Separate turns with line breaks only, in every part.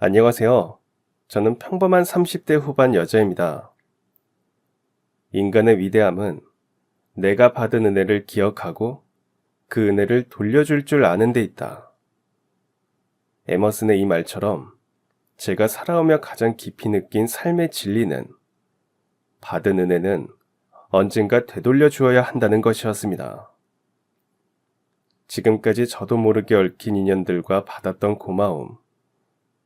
안녕하세요. 저는 평범한 30대 후반 여자입니다. 인간의 위대함은 내가 받은 은혜를 기억하고 그 은혜를 돌려줄 줄 아는 데 있다. 에머슨의 이 말처럼 제가 살아오며 가장 깊이 느낀 삶의 진리는 받은 은혜는 언젠가 되돌려 주어야 한다는 것이었습니다. 지금까지 저도 모르게 얽힌 인연들과 받았던 고마움,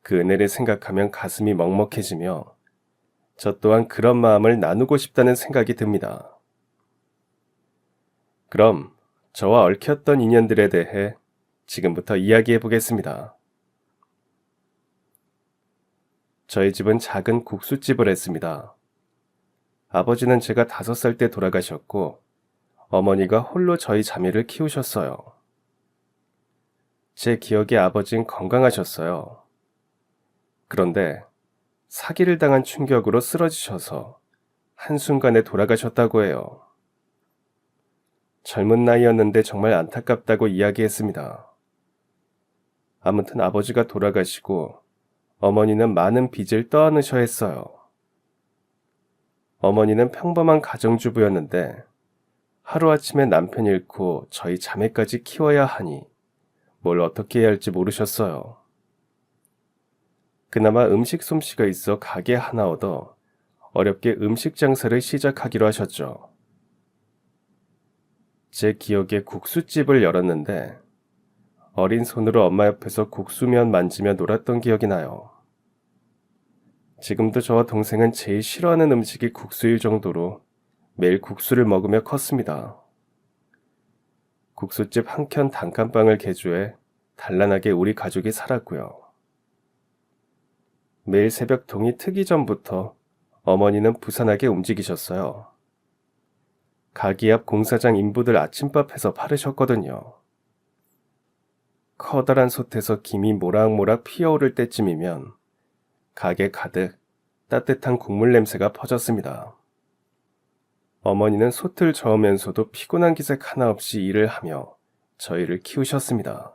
그 은혜를 생각하면 가슴이 먹먹해지며 저 또한 그런 마음을 나누고 싶다는 생각이 듭니다. 그럼 저와 얽혔던 인연들에 대해 지금부터 이야기해 보겠습니다. 저희 집은 작은 국수집을 했습니다. 아버지는 제가 5살 때 돌아가셨고 어머니가 홀로 저희 자매를 키우셨어요. 제 기억에 아버진 건강하셨어요. 그런데 사기를 당한 충격으로 쓰러지셔서 한순간에 돌아가셨다고 해요. 젊은 나이였는데 정말 안타깝다고 이야기했습니다. 아무튼 아버지가 돌아가시고 어머니는 많은 빚을 떠안으셔야 했어요. 어머니는 평범한 가정주부였는데 하루아침에 남편 잃고 저희 자매까지 키워야 하니 뭘 어떻게 해야 할지 모르셨어요. 그나마 음식 솜씨가 있어 가게 하나 얻어 어렵게 음식 장사를 시작하기로 하셨죠. 제 기억에 국수집을 열었는데 어린 손으로 엄마 옆에서 국수면 만지며 놀았던 기억이 나요. 지금도 저와 동생은 제일 싫어하는 음식이 국수일 정도로 매일 국수를 먹으며 컸습니다. 국수집 한 켠 단칸방을 개조해 단란하게 우리 가족이 살았고요. 매일 새벽 동이 트기 전부터 어머니는 부산하게 움직이셨어요. 가게 앞 공사장 인부들 아침밥 해서 팔으셨거든요. 커다란 솥에서 김이 모락모락 피어오를 때쯤이면 가게 가득 따뜻한 국물 냄새가 퍼졌습니다. 어머니는 솥을 저으면서도 피곤한 기색 하나 없이 일을 하며 저희를 키우셨습니다.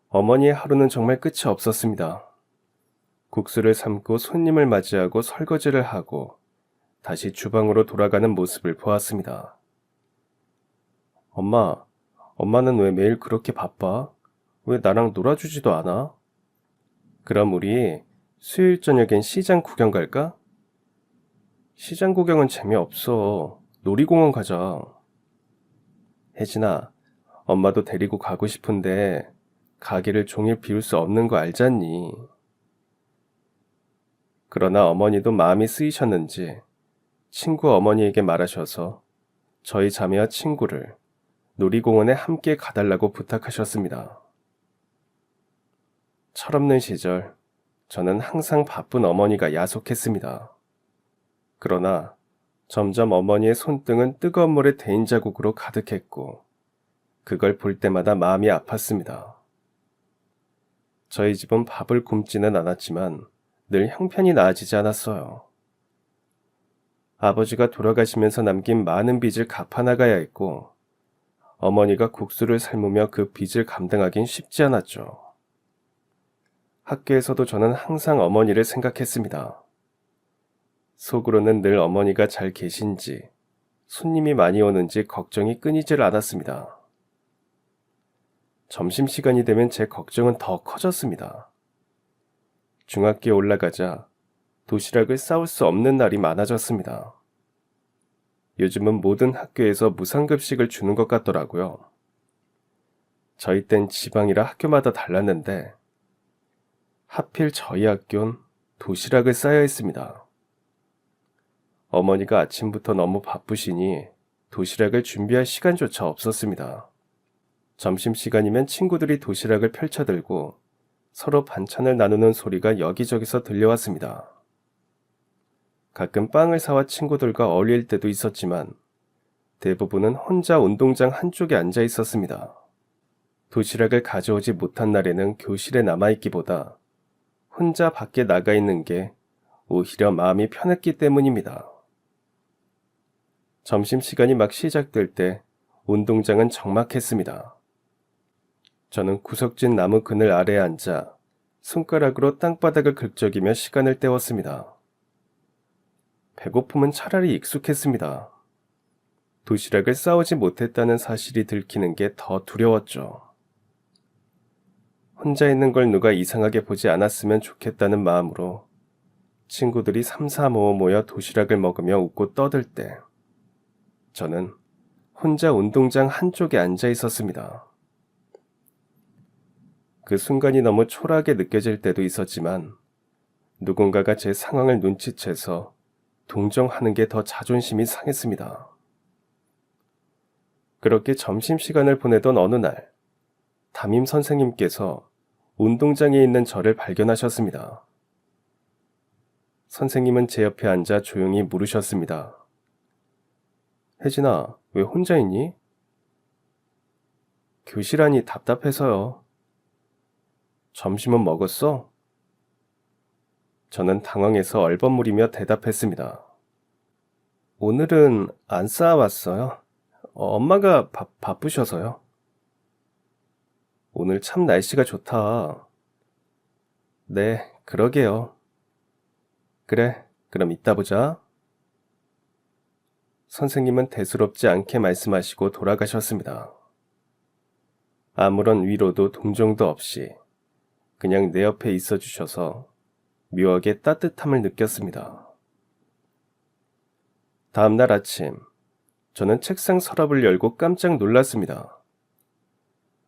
어머니의 하루는 정말 끝이 없었습니다. 국수를 삶고 손님을 맞이하고 설거지를 하고 다시 주방으로 돌아가는 모습을 보았습니다. 엄마는 왜 매일 그렇게 바빠? 왜 나랑 놀아주지도 않아? 그럼 우리 수요일 저녁엔 시장 구경 갈까? 시장 구경은 재미없어. 놀이공원 가자. 혜진아, 엄마도 데리고 가고 싶은데 가게를 종일 비울 수 없는 거 알잖니? 그러나 어머니도 마음이 쓰이셨는지 친구 어머니에게 말하셔서 저희 자매와 친구를 놀이공원에 함께 가달라고 부탁하셨습니다. 철없는 시절, 저는 항상 바쁜 어머니가 야속했습니다. 그러나 점점 어머니의 손등은 뜨거운 물에 데인 자국으로 가득했고 그걸 볼 때마다 마음이 아팠습니다. 저희 집은 밥을 굶지는 않았지만 늘 형편이 나아지지 않았어요. 아버지가 돌아가시면서 남긴 많은 빚을 갚아나가야 했고 어머니가 국수를 삶으며 그 빚을 감당하긴 쉽지 않았죠. 학교에서도 저는 항상 어머니를 생각했습니다. 속으로는 늘 어머니가 잘 계신지, 손님이 많이 오는지 걱정이 끊이질 않았습니다. 점심시간이 되면 제 걱정은 더 커졌습니다. 중학교에 올라가자 도시락을 싸올 수 없는 날이 많아졌습니다. 요즘은 모든 학교에서 무상급식을 주는 것 같더라고요. 저희 땐 지방이라 학교마다 달랐는데 하필 저희 학교는 도시락을 싸야 했습니다. 어머니가 아침부터 너무 바쁘시니 도시락을 준비할 시간조차 없었습니다. 점심시간이면 친구들이 도시락을 펼쳐들고 서로 반찬을 나누는 소리가 여기저기서 들려왔습니다. 가끔 빵을 사와 친구들과 어울릴 때도 있었지만 대부분은 혼자 운동장 한쪽에 앉아 있었습니다. 도시락을 가져오지 못한 날에는 교실에 남아있기보다 혼자 밖에 나가 있는 게 오히려 마음이 편했기 때문입니다. 점심시간이 막 시작될 때 운동장은 적막했습니다. 저는 구석진 나무 그늘 아래에 앉아 손가락으로 땅바닥을 긁적이며 시간을 때웠습니다. 배고픔은 차라리 익숙했습니다. 도시락을 싸오지 못했다는 사실이 들키는 게 더 두려웠죠. 혼자 있는 걸 누가 이상하게 보지 않았으면 좋겠다는 마음으로 친구들이 삼삼오오 모여 도시락을 먹으며 웃고 떠들 때 저는 혼자 운동장 한쪽에 앉아 있었습니다. 그 순간이 너무 초라하게 느껴질 때도 있었지만 누군가가 제 상황을 눈치채서 동정하는 게 더 자존심이 상했습니다. 그렇게 점심시간을 보내던 어느 날 담임 선생님께서 운동장에 있는 저를 발견하셨습니다. 선생님은 제 옆에 앉아 조용히 물으셨습니다. 혜진아, 왜 혼자 있니? 교실 안이 답답해서요. 점심은 먹었어? 저는 당황해서 얼버무리며 대답했습니다. 오늘은 안 싸왔어요. 엄마가 바쁘셔서요. 오늘 참 날씨가 좋다. 네, 그러게요. 그래, 그럼 이따 보자. 선생님은 대수롭지 않게 말씀하시고 돌아가셨습니다. 아무런 위로도 동정도 없이 그냥 내 옆에 있어 주셔서 묘하게 따뜻함을 느꼈습니다. 다음 날 아침, 저는 책상 서랍을 열고 깜짝 놀랐습니다.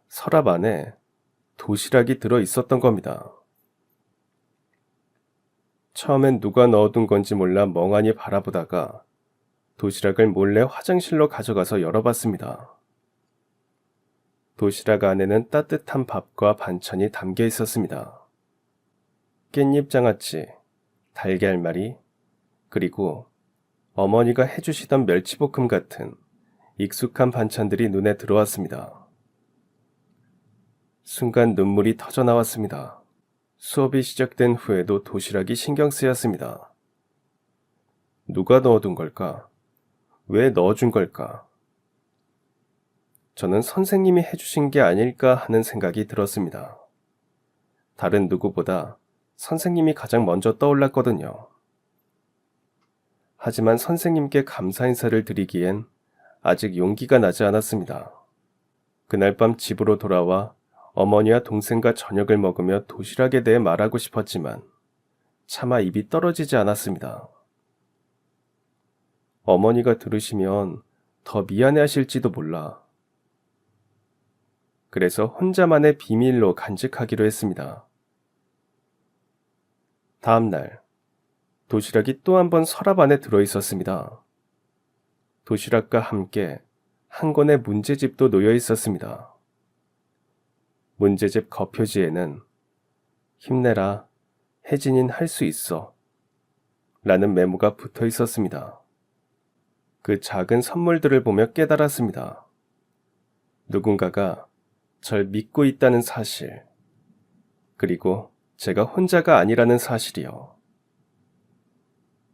서랍 안에 도시락이 들어 있었던 겁니다. 처음엔 누가 넣어둔 건지 몰라 멍하니 바라보다가 도시락을 몰래 화장실로 가져가서 열어봤습니다. 도시락 안에는 따뜻한 밥과 반찬이 담겨 있었습니다. 깻잎 장아찌, 달걀말이, 그리고 어머니가 해주시던 멸치볶음 같은 익숙한 반찬들이 눈에 들어왔습니다. 순간 눈물이 터져 나왔습니다. 수업이 시작된 후에도 도시락이 신경 쓰였습니다. 누가 넣어둔 걸까? 왜 넣어준 걸까? 저는 선생님이 해주신 게 아닐까 하는 생각이 들었습니다. 다른 누구보다 선생님이 가장 먼저 떠올랐거든요. 하지만 선생님께 감사 인사를 드리기엔 아직 용기가 나지 않았습니다. 그날 밤 집으로 돌아와 어머니와 동생과 저녁을 먹으며 도시락에 대해 말하고 싶었지만 차마 입이 떨어지지 않았습니다. 어머니가 들으시면 더 미안해하실지도 몰라. 그래서 혼자만의 비밀로 간직하기로 했습니다. 다음 날, 도시락이 또 한 번 서랍 안에 들어 있었습니다. 도시락과 함께 한 권의 문제집도 놓여 있었습니다. 문제집 겉표지에는 힘내라, 혜진인 할 수 있어 라는 메모가 붙어 있었습니다. 그 작은 선물들을 보며 깨달았습니다. 누군가가 절 믿고 있다는 사실, 그리고 제가 혼자가 아니라는 사실이요.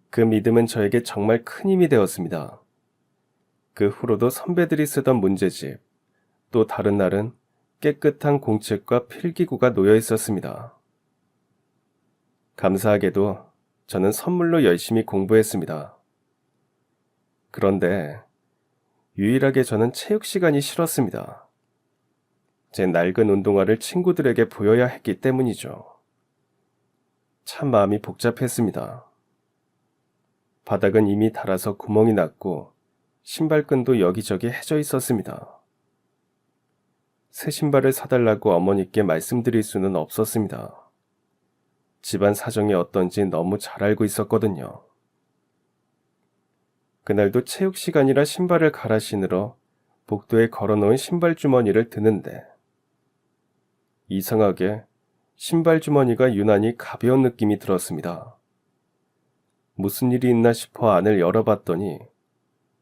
그 믿음은 저에게 정말 큰 힘이 되었습니다. 그 후로도 선배들이 쓰던 문제집, 또 다른 날은 깨끗한 공책과 필기구가 놓여 있었습니다. 감사하게도 저는 선물로 열심히 공부했습니다. 그런데 유일하게 저는 체육 시간이 싫었습니다. 제 낡은 운동화를 친구들에게 보여야 했기 때문이죠. 참 마음이 복잡했습니다. 바닥은 이미 닳아서 구멍이 났고 신발끈도 여기저기 해져 있었습니다. 새 신발을 사달라고 어머니께 말씀드릴 수는 없었습니다. 집안 사정이 어떤지 너무 잘 알고 있었거든요. 그날도 체육 시간이라 신발을 갈아 신으러 복도에 걸어놓은 신발 주머니를 드는데 이상하게 신발 주머니가 유난히 가벼운 느낌이 들었습니다. 무슨 일이 있나 싶어 안을 열어봤더니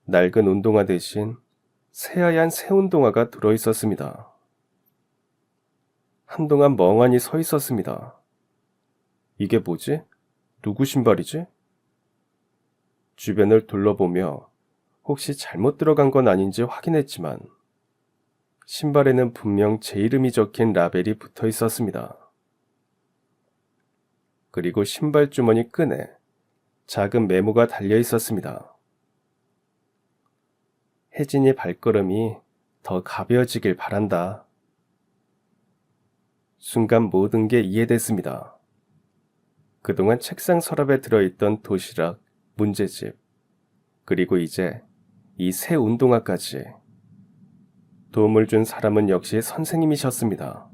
낡은 운동화 대신 새하얀 새 운동화가 들어있었습니다. 한동안 멍하니 서 있었습니다. 이게 뭐지? 누구 신발이지? 주변을 둘러보며 혹시 잘못 들어간 건 아닌지 확인했지만 신발에는 분명 제 이름이 적힌 라벨이 붙어 있었습니다. 그리고 신발 주머니 끈에 작은 메모가 달려 있었습니다. 혜진이 발걸음이 더 가벼워지길 바란다. 순간 모든 게 이해됐습니다. 그동안 책상 서랍에 들어있던 도시락, 문제집, 그리고 이제 이 새 운동화까지. 도움을 준 사람은 역시 선생님이셨습니다.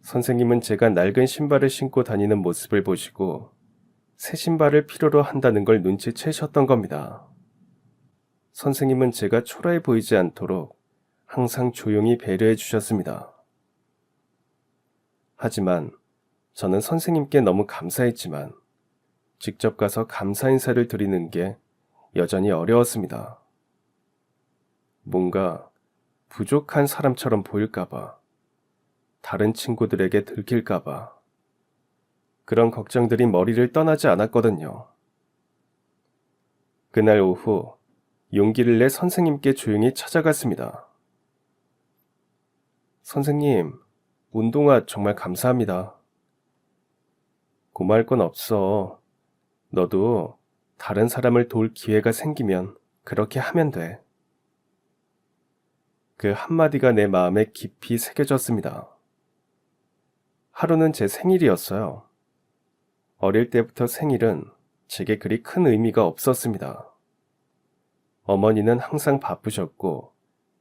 선생님은 제가 낡은 신발을 신고 다니는 모습을 보시고 새 신발을 필요로 한다는 걸 눈치채셨던 겁니다. 선생님은 제가 초라해 보이지 않도록 항상 조용히 배려해 주셨습니다. 하지만 저는 선생님께 너무 감사했지만 직접 가서 감사 인사를 드리는 게 여전히 어려웠습니다. 뭔가 부족한 사람처럼 보일까봐, 다른 친구들에게 들킬까봐, 그런 걱정들이 머리를 떠나지 않았거든요. 그날 오후 용기를 내 선생님께 조용히 찾아갔습니다. 선생님, 운동화 정말 감사합니다. 고마울 건 없어. 너도 다른 사람을 도울 기회가 생기면 그렇게 하면 돼. 그 한마디가 내 마음에 깊이 새겨졌습니다. 하루는 제 생일이었어요. 어릴 때부터 생일은 제게 그리 큰 의미가 없었습니다. 어머니는 항상 바쁘셨고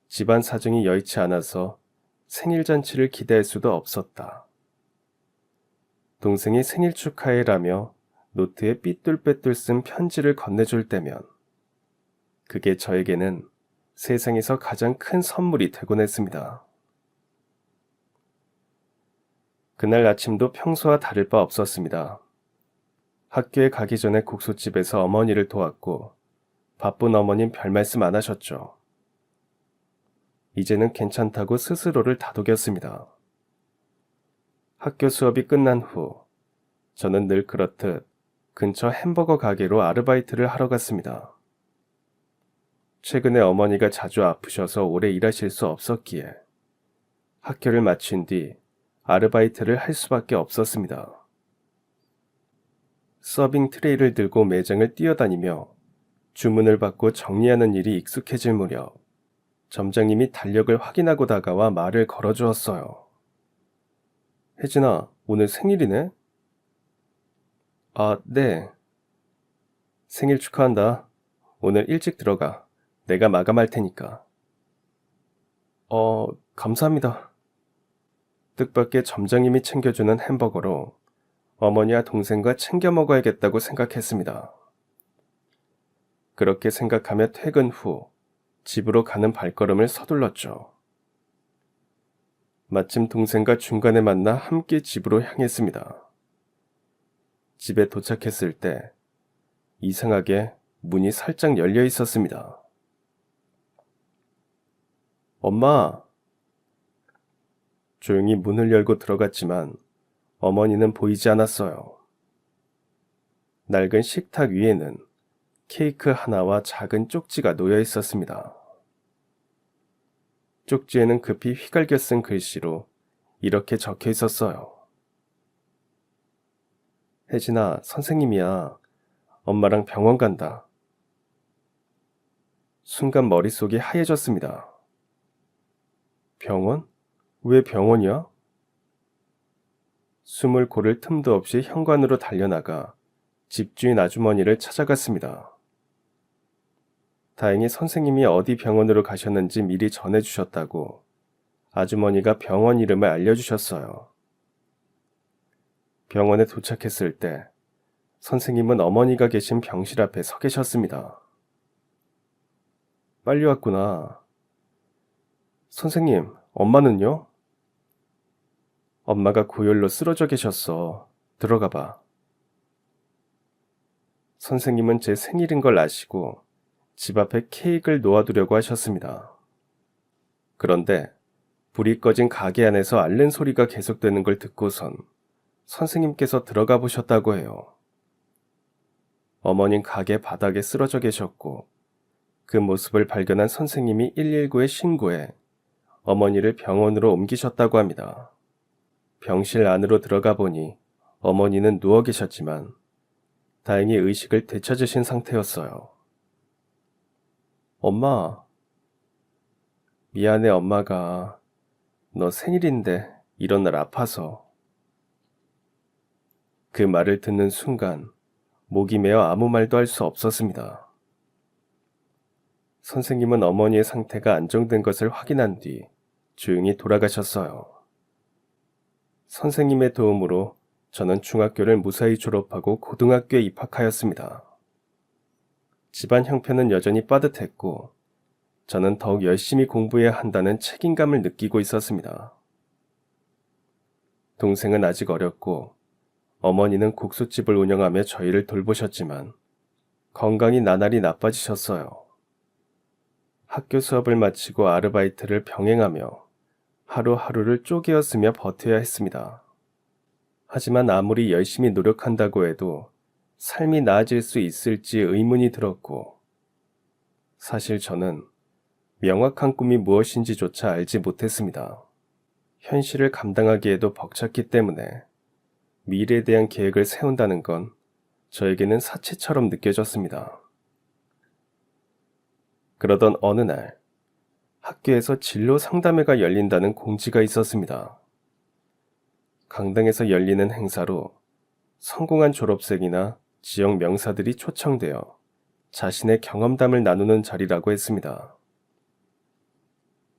집안 사정이 여의치 않아서 생일 잔치를 기대할 수도 없었다. 동생이 생일 축하해라며 노트에 삐뚤빼뚤 쓴 편지를 건네줄 때면 그게 저에게는 세상에서 가장 큰 선물이 되곤 했습니다. 그날 아침도 평소와 다를 바 없었습니다. 학교에 가기 전에 국수집에서 어머니를 도왔고 바쁜 어머님 별말씀 안 하셨죠. 이제는 괜찮다고 스스로를 다독였습니다. 학교 수업이 끝난 후 저는 늘 그렇듯 근처 햄버거 가게로 아르바이트를 하러 갔습니다. 최근에 어머니가 자주 아프셔서 오래 일하실 수 없었기에 학교를 마친 뒤 아르바이트를 할 수밖에 없었습니다. 서빙 트레이를 들고 매장을 뛰어다니며 주문을 받고 정리하는 일이 익숙해질 무렵 점장님이 달력을 확인하고 다가와 말을 걸어주었어요. 혜진아, 오늘 생일이네? 아, 네. 생일 축하한다. 오늘 일찍 들어가. 내가 마감할 테니까. 감사합니다. 뜻밖의 점장님이 챙겨주는 햄버거로 어머니와 동생과 챙겨 먹어야겠다고 생각했습니다. 그렇게 생각하며 퇴근 후 집으로 가는 발걸음을 서둘렀죠. 마침 동생과 중간에 만나 함께 집으로 향했습니다. 집에 도착했을 때 이상하게 문이 살짝 열려 있었습니다. 엄마! 조용히 문을 열고 들어갔지만 어머니는 보이지 않았어요. 낡은 식탁 위에는 케이크 하나와 작은 쪽지가 놓여 있었습니다. 쪽지에는 급히 휘갈겨 쓴 글씨로 이렇게 적혀 있었어요. 혜진아, 선생님이야. 엄마랑 병원 간다. 순간 머릿속이 하얘졌습니다. 병원? 왜 병원이야? 숨을 고를 틈도 없이 현관으로 달려나가 집주인 아주머니를 찾아갔습니다. 다행히 선생님이 어디 병원으로 가셨는지 미리 전해주셨다고 아주머니가 병원 이름을 알려주셨어요. 병원에 도착했을 때 선생님은 어머니가 계신 병실 앞에 서 계셨습니다. 빨리 왔구나. 선생님, 엄마는요? 엄마가 고열로 쓰러져 계셨어. 들어가 봐. 선생님은 제 생일인 걸 아시고 집 앞에 케이크를 놓아두려고 하셨습니다. 그런데 불이 꺼진 가게 안에서 앓는 소리가 계속되는 걸 듣고선 선생님께서 들어가 보셨다고 해요. 어머님 가게 바닥에 쓰러져 계셨고 그 모습을 발견한 선생님이 119에 신고해 어머니를 병원으로 옮기셨다고 합니다. 병실 안으로 들어가 보니 어머니는 누워 계셨지만 다행히 의식을 되찾으신 상태였어요. 엄마, 미안해 엄마가 너 생일인데 이런 날 아파서. 그 말을 듣는 순간 목이 메어 아무 말도 할 수 없었습니다. 선생님은 어머니의 상태가 안정된 것을 확인한 뒤 조용히 돌아가셨어요. 선생님의 도움으로 저는 중학교를 무사히 졸업하고 고등학교에 입학하였습니다. 집안 형편은 여전히 빠듯했고 저는 더욱 열심히 공부해야 한다는 책임감을 느끼고 있었습니다. 동생은 아직 어렸고 어머니는 국수집을 운영하며 저희를 돌보셨지만 건강이 나날이 나빠지셨어요. 학교 수업을 마치고 아르바이트를 병행하며 하루하루를 쪼개었으며 버텨야 했습니다. 하지만 아무리 열심히 노력한다고 해도 삶이 나아질 수 있을지 의문이 들었고, 사실 저는 명확한 꿈이 무엇인지조차 알지 못했습니다. 현실을 감당하기에도 벅찼기 때문에 미래에 대한 계획을 세운다는 건 저에게는 사치처럼 느껴졌습니다. 그러던 어느 날 학교에서 진로 상담회가 열린다는 공지가 있었습니다. 강당에서 열리는 행사로 성공한 졸업생이나 지역 명사들이 초청되어 자신의 경험담을 나누는 자리라고 했습니다.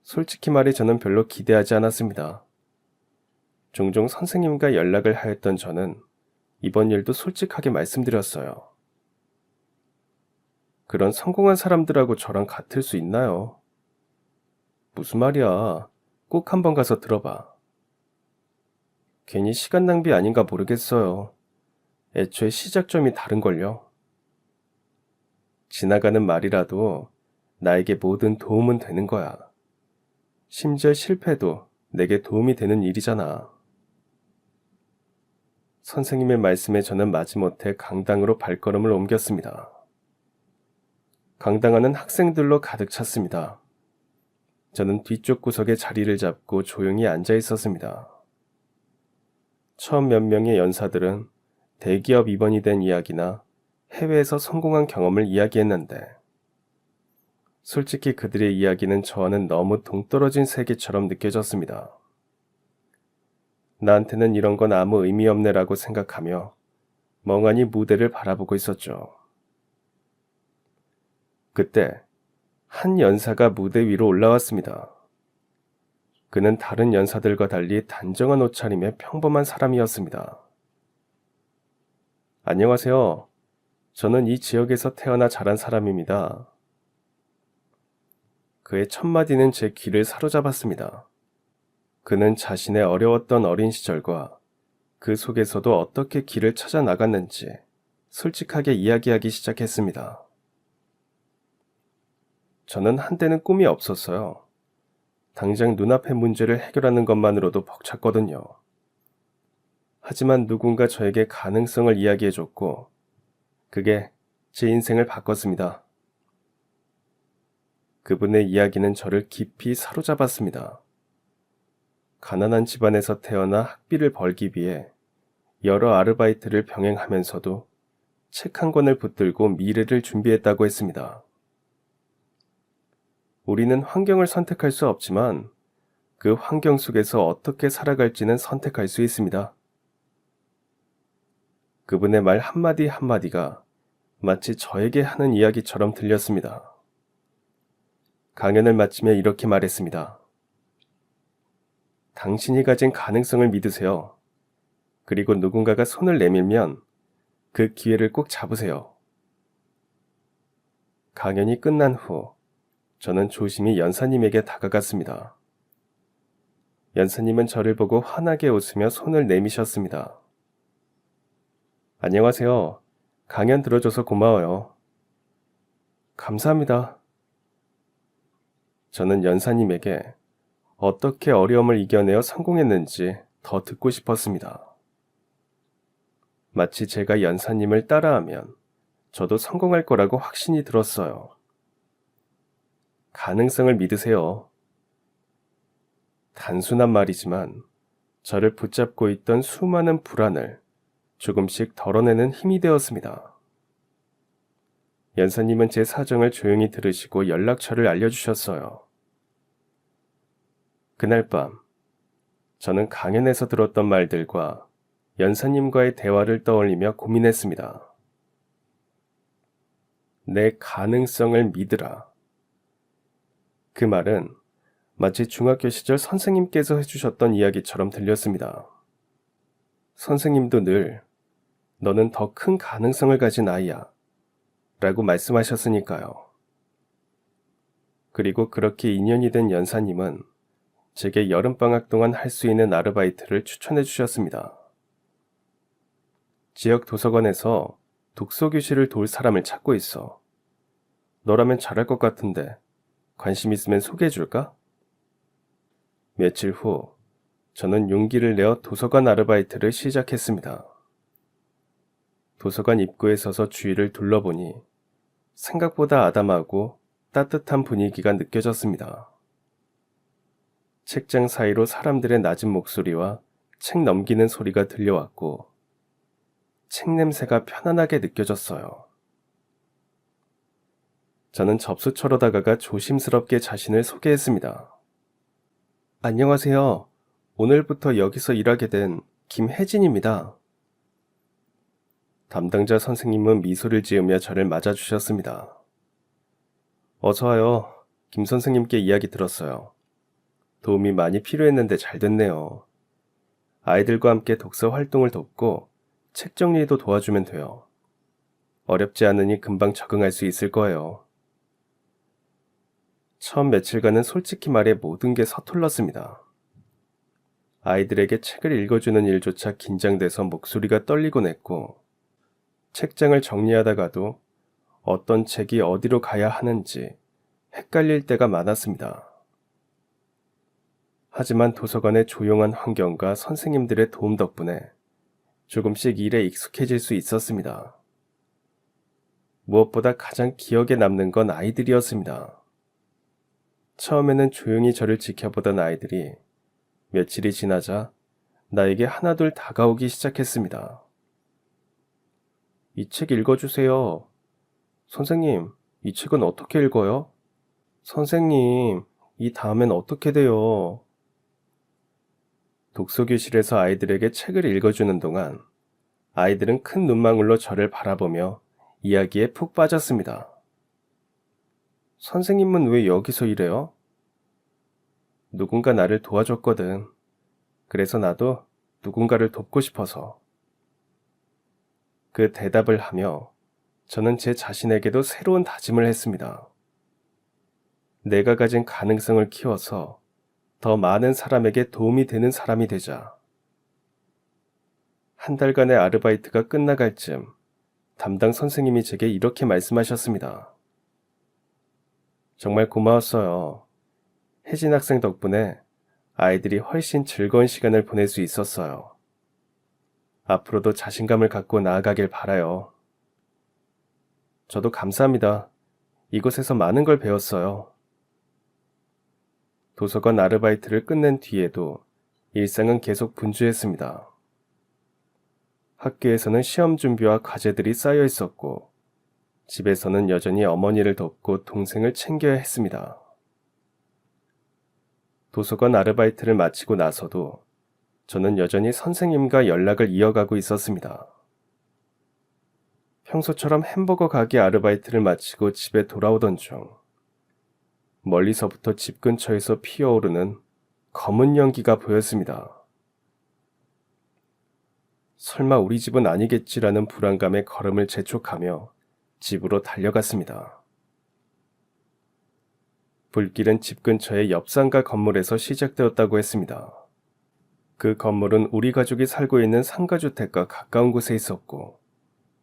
솔직히 말해 저는 별로 기대하지 않았습니다. 종종 선생님과 연락을 하였던 저는 이번 일도 솔직하게 말씀드렸어요. 그런 성공한 사람들하고 저랑 같을 수 있나요? 무슨 말이야. 꼭 한번 가서 들어봐. 괜히 시간 낭비 아닌가 모르겠어요. 애초에 시작점이 다른걸요. 지나가는 말이라도 나에게 모든 도움은 되는 거야. 심지어 실패도 내게 도움이 되는 일이잖아. 선생님의 말씀에 저는 마지못해 강당으로 발걸음을 옮겼습니다. 강당 안은 학생들로 가득 찼습니다. 저는 뒤쪽 구석에 자리를 잡고 조용히 앉아 있었습니다. 처음 몇 명의 연사들은 대기업 입원이 된 이야기나 해외에서 성공한 경험을 이야기했는데, 솔직히 그들의 이야기는 저와는 너무 동떨어진 세계처럼 느껴졌습니다. 나한테는 이런 건 아무 의미 없네라고 생각하며 멍하니 무대를 바라보고 있었죠. 그때 한 연사가 무대 위로 올라왔습니다. 그는 다른 연사들과 달리 단정한 옷차림의 평범한 사람이었습니다. 안녕하세요. 저는 이 지역에서 태어나 자란 사람입니다. 그의 첫 마디는 제 귀를 사로잡았습니다. 그는 자신의 어려웠던 어린 시절과 그 속에서도 어떻게 길을 찾아 나갔는지 솔직하게 이야기하기 시작했습니다. 저는 한때는 꿈이 없었어요. 당장 눈앞의 문제를 해결하는 것만으로도 벅찼거든요. 하지만 누군가 저에게 가능성을 이야기해줬고, 그게 제 인생을 바꿨습니다. 그분의 이야기는 저를 깊이 사로잡았습니다. 가난한 집안에서 태어나 학비를 벌기 위해 여러 아르바이트를 병행하면서도 책 한 권을 붙들고 미래를 준비했다고 했습니다. 우리는 환경을 선택할 수 없지만 그 환경 속에서 어떻게 살아갈지는 선택할 수 있습니다. 그분의 말 한마디 한마디가 마치 저에게 하는 이야기처럼 들렸습니다. 강연을 마치며 이렇게 말했습니다. 당신이 가진 가능성을 믿으세요. 그리고 누군가가 손을 내밀면 그 기회를 꼭 잡으세요. 강연이 끝난 후 저는 조심히 연사님에게 다가갔습니다. 연사님은 저를 보고 환하게 웃으며 손을 내미셨습니다. 안녕하세요. 강연 들어줘서 고마워요. 감사합니다. 저는 연사님에게 어떻게 어려움을 이겨내어 성공했는지 더 듣고 싶었습니다. 마치 제가 연사님을 따라하면 저도 성공할 거라고 확신이 들었어요. 가능성을 믿으세요. 단순한 말이지만 저를 붙잡고 있던 수많은 불안을 조금씩 덜어내는 힘이 되었습니다. 연사님은 제 사정을 조용히 들으시고 연락처를 알려주셨어요. 그날 밤, 저는 강연에서 들었던 말들과 연사님과의 대화를 떠올리며 고민했습니다. 내 가능성을 믿으라. 그 말은 마치 중학교 시절 선생님께서 해주셨던 이야기처럼 들렸습니다. 선생님도 늘 너는 더 큰 가능성을 가진 아이야 라고 말씀하셨으니까요. 그리고 그렇게 인연이 된 연사님은 제게 여름방학 동안 할 수 있는 아르바이트를 추천해 주셨습니다. 지역 도서관에서 독서교실을 도울 사람을 찾고 있어. 너라면 잘할 것 같은데 관심 있으면 소개해 줄까? 며칠 후 저는 용기를 내어 도서관 아르바이트를 시작했습니다. 도서관 입구에 서서 주위를 둘러보니 생각보다 아담하고 따뜻한 분위기가 느껴졌습니다. 책장 사이로 사람들의 낮은 목소리와 책 넘기는 소리가 들려왔고 책 냄새가 편안하게 느껴졌어요. 저는 접수처로 다가가 조심스럽게 자신을 소개했습니다. 안녕하세요. 오늘부터 여기서 일하게 된 김혜진입니다. 담당자 선생님은 미소를 지으며 저를 맞아주셨습니다. 어서 와요. 김 선생님께 이야기 들었어요. 도움이 많이 필요했는데 잘 됐네요. 아이들과 함께 독서 활동을 돕고 책 정리도 도와주면 돼요. 어렵지 않으니 금방 적응할 수 있을 거예요. 처음 며칠간은 솔직히 말해 모든 게 서툴렀습니다. 아이들에게 책을 읽어주는 일조차 긴장돼서 목소리가 떨리곤 했고 책장을 정리하다가도 어떤 책이 어디로 가야 하는지 헷갈릴 때가 많았습니다. 하지만 도서관의 조용한 환경과 선생님들의 도움 덕분에 조금씩 일에 익숙해질 수 있었습니다. 무엇보다 가장 기억에 남는 건 아이들이었습니다. 처음에는 조용히 저를 지켜보던 아이들이 며칠이 지나자 나에게 하나둘 다가오기 시작했습니다. 이 책 읽어주세요. 선생님, 이 책은 어떻게 읽어요? 선생님, 이 다음엔 어떻게 돼요? 독서교실에서 아이들에게 책을 읽어주는 동안 아이들은 큰 눈망울로 저를 바라보며 이야기에 푹 빠졌습니다. 선생님은 왜 여기서 일해요? 누군가 나를 도와줬거든. 그래서 나도 누군가를 돕고 싶어서. 그 대답을 하며 저는 제 자신에게도 새로운 다짐을 했습니다. 내가 가진 가능성을 키워서 더 많은 사람에게 도움이 되는 사람이 되자. 한 달간의 아르바이트가 끝나갈 즈음 담당 선생님이 제게 이렇게 말씀하셨습니다. 정말 고마웠어요. 혜진 학생 덕분에 아이들이 훨씬 즐거운 시간을 보낼 수 있었어요. 앞으로도 자신감을 갖고 나아가길 바라요. 저도 감사합니다. 이곳에서 많은 걸 배웠어요. 도서관 아르바이트를 끝낸 뒤에도 일상은 계속 분주했습니다. 학교에서는 시험 준비와 과제들이 쌓여 있었고, 집에서는 여전히 어머니를 돕고 동생을 챙겨야 했습니다. 도서관 아르바이트를 마치고 나서도 저는 여전히 선생님과 연락을 이어가고 있었습니다. 평소처럼 햄버거 가게 아르바이트를 마치고 집에 돌아오던 중 멀리서부터 집 근처에서 피어오르는 검은 연기가 보였습니다. 설마 우리 집은 아니겠지라는 불안감에 걸음을 재촉하며 집으로 달려갔습니다. 불길은 집 근처의 옆상가 건물에서 시작되었다고 했습니다. 그 건물은 우리 가족이 살고 있는 상가주택과 가까운 곳에 있었고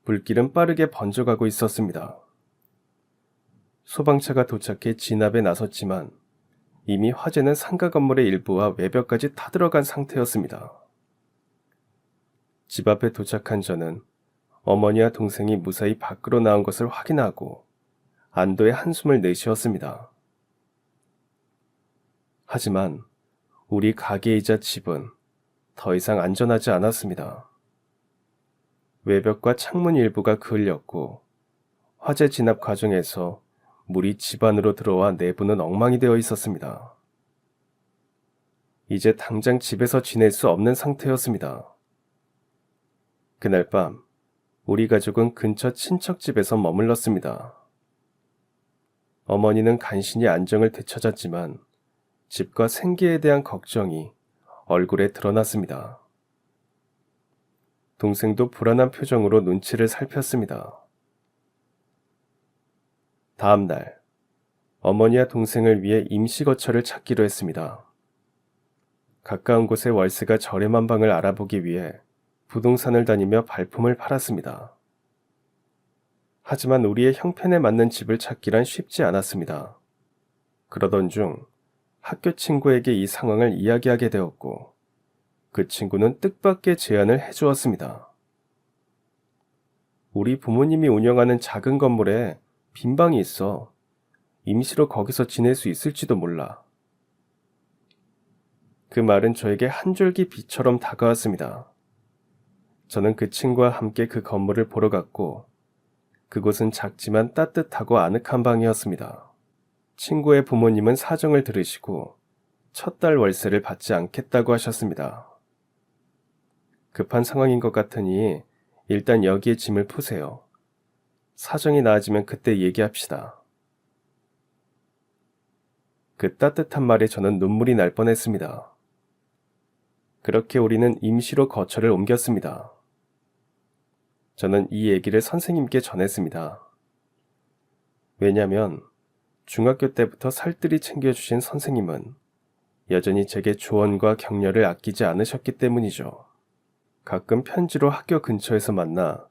불길은 빠르게 번져가고 있었습니다. 소방차가 도착해 진압에 나섰지만 이미 화재는 상가 건물의 일부와 외벽까지 타들어간 상태였습니다. 집 앞에 도착한 저는 어머니와 동생이 무사히 밖으로 나온 것을 확인하고 안도의 한숨을 내쉬었습니다. 하지만 우리 가게이자 집은 더 이상 안전하지 않았습니다. 외벽과 창문 일부가 그을렸고 화재 진압 과정에서 물이 집 안으로 들어와 내부는 엉망이 되어 있었습니다. 이제 당장 집에서 지낼 수 없는 상태였습니다. 그날 밤 우리 가족은 근처 친척집에서 머물렀습니다. 어머니는 간신히 안정을 되찾았지만 집과 생계에 대한 걱정이 얼굴에 드러났습니다. 동생도 불안한 표정으로 눈치를 살폈습니다. 다음 날, 어머니와 동생을 위해 임시 거처를 찾기로 했습니다. 가까운 곳에 월세가 저렴한 방을 알아보기 위해 부동산을 다니며 발품을 팔았습니다. 하지만 우리의 형편에 맞는 집을 찾기란 쉽지 않았습니다. 그러던 중 학교 친구에게 이 상황을 이야기하게 되었고 그 친구는 뜻밖의 제안을 해주었습니다. 우리 부모님이 운영하는 작은 건물에 빈 방이 있어. 임시로 거기서 지낼 수 있을지도 몰라. 그 말은 저에게 한 줄기 빛처럼 다가왔습니다. 저는 그 친구와 함께 그 건물을 보러 갔고 그곳은 작지만 따뜻하고 아늑한 방이었습니다. 친구의 부모님은 사정을 들으시고 첫 달 월세를 받지 않겠다고 하셨습니다. 급한 상황인 것 같으니 일단 여기에 짐을 푸세요. 사정이 나아지면 그때 얘기합시다. 그 따뜻한 말에 저는 눈물이 날 뻔했습니다. 그렇게 우리는 임시로 거처를 옮겼습니다. 저는 이 얘기를 선생님께 전했습니다. 왜냐하면 중학교 때부터 살뜰히 챙겨주신 선생님은 여전히 제게 조언과 격려를 아끼지 않으셨기 때문이죠. 가끔 편지로 학교 근처에서 만나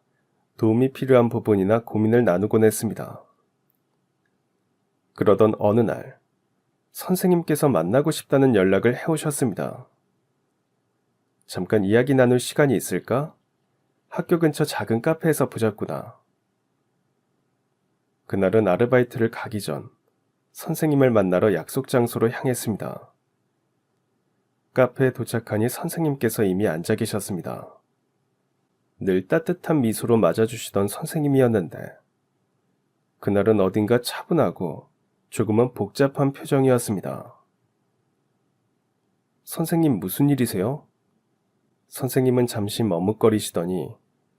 도움이 필요한 부분이나 고민을 나누곤 했습니다. 그러던 어느 날 선생님께서 만나고 싶다는 연락을 해오셨습니다. 잠깐 이야기 나눌 시간이 있을까? 학교 근처 작은 카페에서 보자꾸나. 그날은 아르바이트를 가기 전 선생님을 만나러 약속 장소로 향했습니다. 카페에 도착하니 선생님께서 이미 앉아 계셨습니다. 늘 따뜻한 미소로 맞아주시던 선생님이었는데 그날은 어딘가 차분하고 조금은 복잡한 표정이었습니다. 선생님 무슨 일이세요? 선생님은 잠시 머뭇거리시더니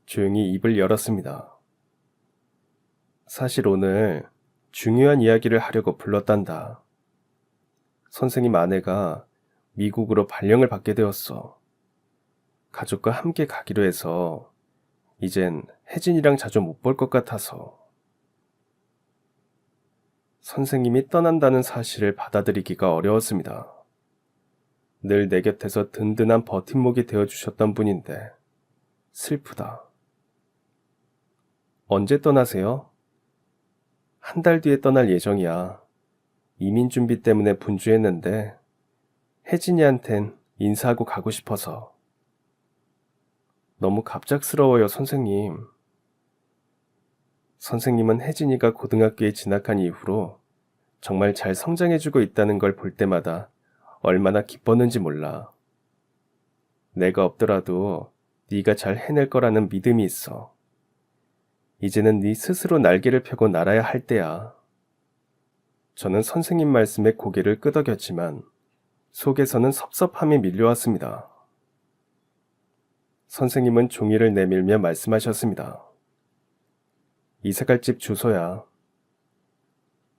조용히 입을 열었습니다. 사실 오늘 중요한 이야기를 하려고 불렀단다. 선생님 아내가 미국으로 발령을 받게 되었어. 가족과 함께 가기로 해서 이젠 혜진이랑 자주 못 볼 것 같아서. 선생님이 떠난다는 사실을 받아들이기가 어려웠습니다. 늘 내 곁에서 든든한 버팀목이 되어주셨던 분인데 슬프다. 언제 떠나세요? 한 달 뒤에 떠날 예정이야. 이민 준비 때문에 분주했는데 혜진이한텐 인사하고 가고 싶어서. 너무 갑작스러워요, 선생님. 선생님은 혜진이가 고등학교에 진학한 이후로 정말 잘 성장해주고 있다는 걸 볼 때마다 얼마나 기뻤는지 몰라. 내가 없더라도 네가 잘 해낼 거라는 믿음이 있어. 이제는 네 스스로 날개를 펴고 날아야 할 때야. 저는 선생님 말씀에 고개를 끄덕였지만 속에서는 섭섭함이 밀려왔습니다. 선생님은 종이를 내밀며 말씀하셨습니다. 이사갈 집 주소야.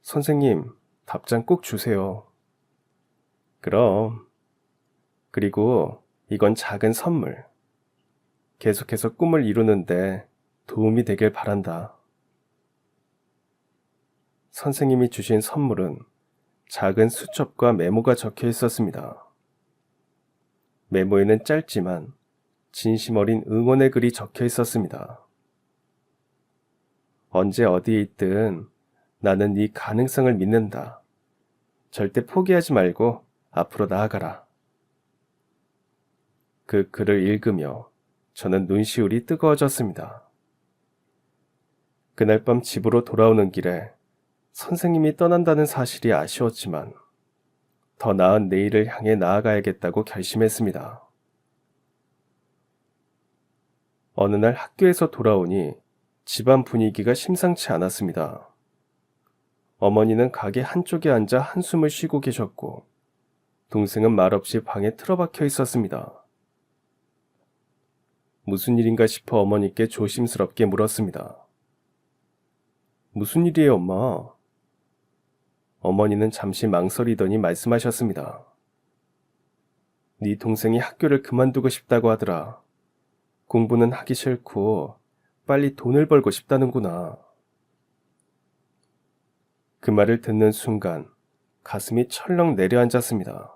선생님, 답장 꼭 주세요. 그럼. 그리고 이건 작은 선물. 계속해서 꿈을 이루는데 도움이 되길 바란다. 선생님이 주신 선물은 작은 수첩과 메모가 적혀 있었습니다. 메모에는 짧지만 진심 어린 응원의 글이 적혀 있었습니다. 언제 어디에 있든 나는 네 가능성을 믿는다. 절대 포기하지 말고 앞으로 나아가라. 그 글을 읽으며 저는 눈시울이 뜨거워졌습니다. 그날 밤 집으로 돌아오는 길에 선생님이 떠난다는 사실이 아쉬웠지만 더 나은 내일을 향해 나아가야겠다고 결심했습니다. 어느 날 학교에서 돌아오니 집안 분위기가 심상치 않았습니다. 어머니는 가게 한쪽에 앉아 한숨을 쉬고 계셨고, 동생은 말없이 방에 틀어박혀 있었습니다. 무슨 일인가 싶어 어머니께 조심스럽게 물었습니다. 무슨 일이에요, 엄마? 어머니는 잠시 망설이더니 말씀하셨습니다. 네 동생이 학교를 그만두고 싶다고 하더라. 공부는 하기 싫고 빨리 돈을 벌고 싶다는구나. 그 말을 듣는 순간 가슴이 철렁 내려앉았습니다.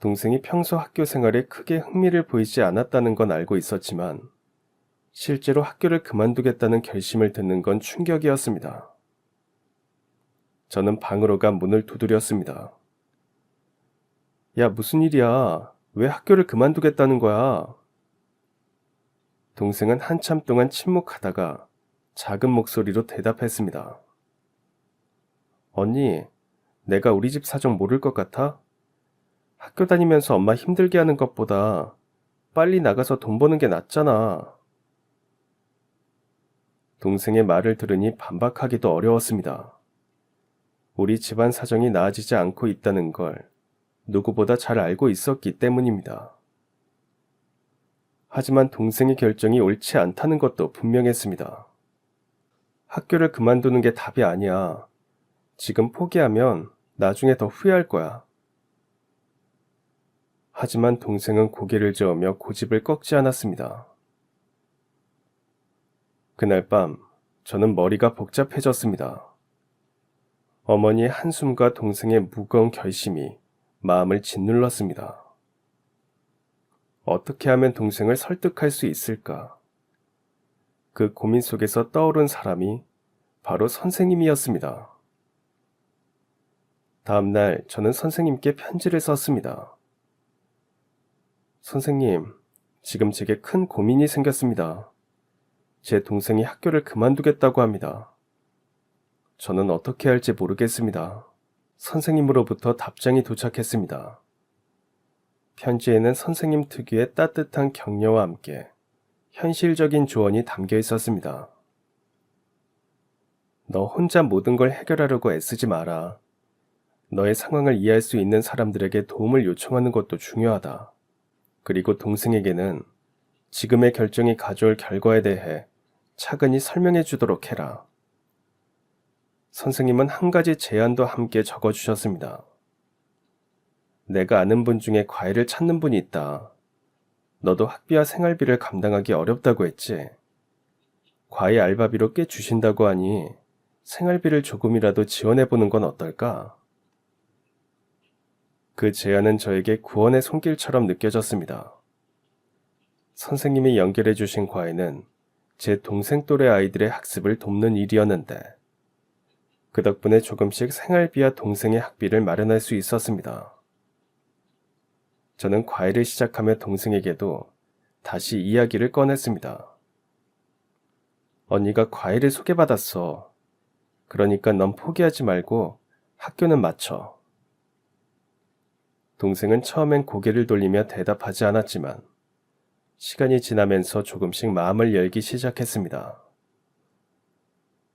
동생이 평소 학교 생활에 크게 흥미를 보이지 않았다는 건 알고 있었지만 실제로 학교를 그만두겠다는 결심을 듣는 건 충격이었습니다. 저는 방으로 가 문을 두드렸습니다. 야, 무슨 일이야? 왜 학교를 그만두겠다는 거야? 동생은 한참 동안 침묵하다가 작은 목소리로 대답했습니다. 언니, 내가 우리 집 사정 모를 것 같아? 학교 다니면서 엄마 힘들게 하는 것보다 빨리 나가서 돈 버는 게 낫잖아. 동생의 말을 들으니 반박하기도 어려웠습니다. 우리 집안 사정이 나아지지 않고 있다는 걸 누구보다 잘 알고 있었기 때문입니다. 하지만 동생의 결정이 옳지 않다는 것도 분명했습니다. 학교를 그만두는 게 답이 아니야. 지금 포기하면 나중에 더 후회할 거야. 하지만 동생은 고개를 저으며 고집을 꺾지 않았습니다. 그날 밤 저는 머리가 복잡해졌습니다. 어머니의 한숨과 동생의 무거운 결심이 마음을 짓눌렀습니다. 어떻게 하면 동생을 설득할 수 있을까? 그 고민 속에서 떠오른 사람이 바로 선생님이었습니다. 다음 날 저는 선생님께 편지를 썼습니다. 선생님, 지금 제게 큰 고민이 생겼습니다. 제 동생이 학교를 그만두겠다고 합니다. 저는 어떻게 할지 모르겠습니다. 선생님으로부터 답장이 도착했습니다. 편지에는 선생님 특유의 따뜻한 격려와 함께 현실적인 조언이 담겨 있었습니다. 너 혼자 모든 걸 해결하려고 애쓰지 마라. 너의 상황을 이해할 수 있는 사람들에게 도움을 요청하는 것도 중요하다. 그리고 동생에게는 지금의 결정이 가져올 결과에 대해 차근히 설명해 주도록 해라. 선생님은 한 가지 제안도 함께 적어주셨습니다. 내가 아는 분 중에 과외를 찾는 분이 있다. 너도 학비와 생활비를 감당하기 어렵다고 했지. 과외 알바비로 꽤 주신다고 하니 생활비를 조금이라도 지원해보는 건 어떨까? 그 제안은 저에게 구원의 손길처럼 느껴졌습니다. 선생님이 연결해 주신 과외는 제 동생 또래 아이들의 학습을 돕는 일이었는데 그 덕분에 조금씩 생활비와 동생의 학비를 마련할 수 있었습니다. 저는 과외를 시작하며 동생에게도 다시 이야기를 꺼냈습니다. 언니가 과외를 소개받았어. 그러니까 넌 포기하지 말고 학교는 마쳐. 동생은 처음엔 고개를 돌리며 대답하지 않았지만 시간이 지나면서 조금씩 마음을 열기 시작했습니다.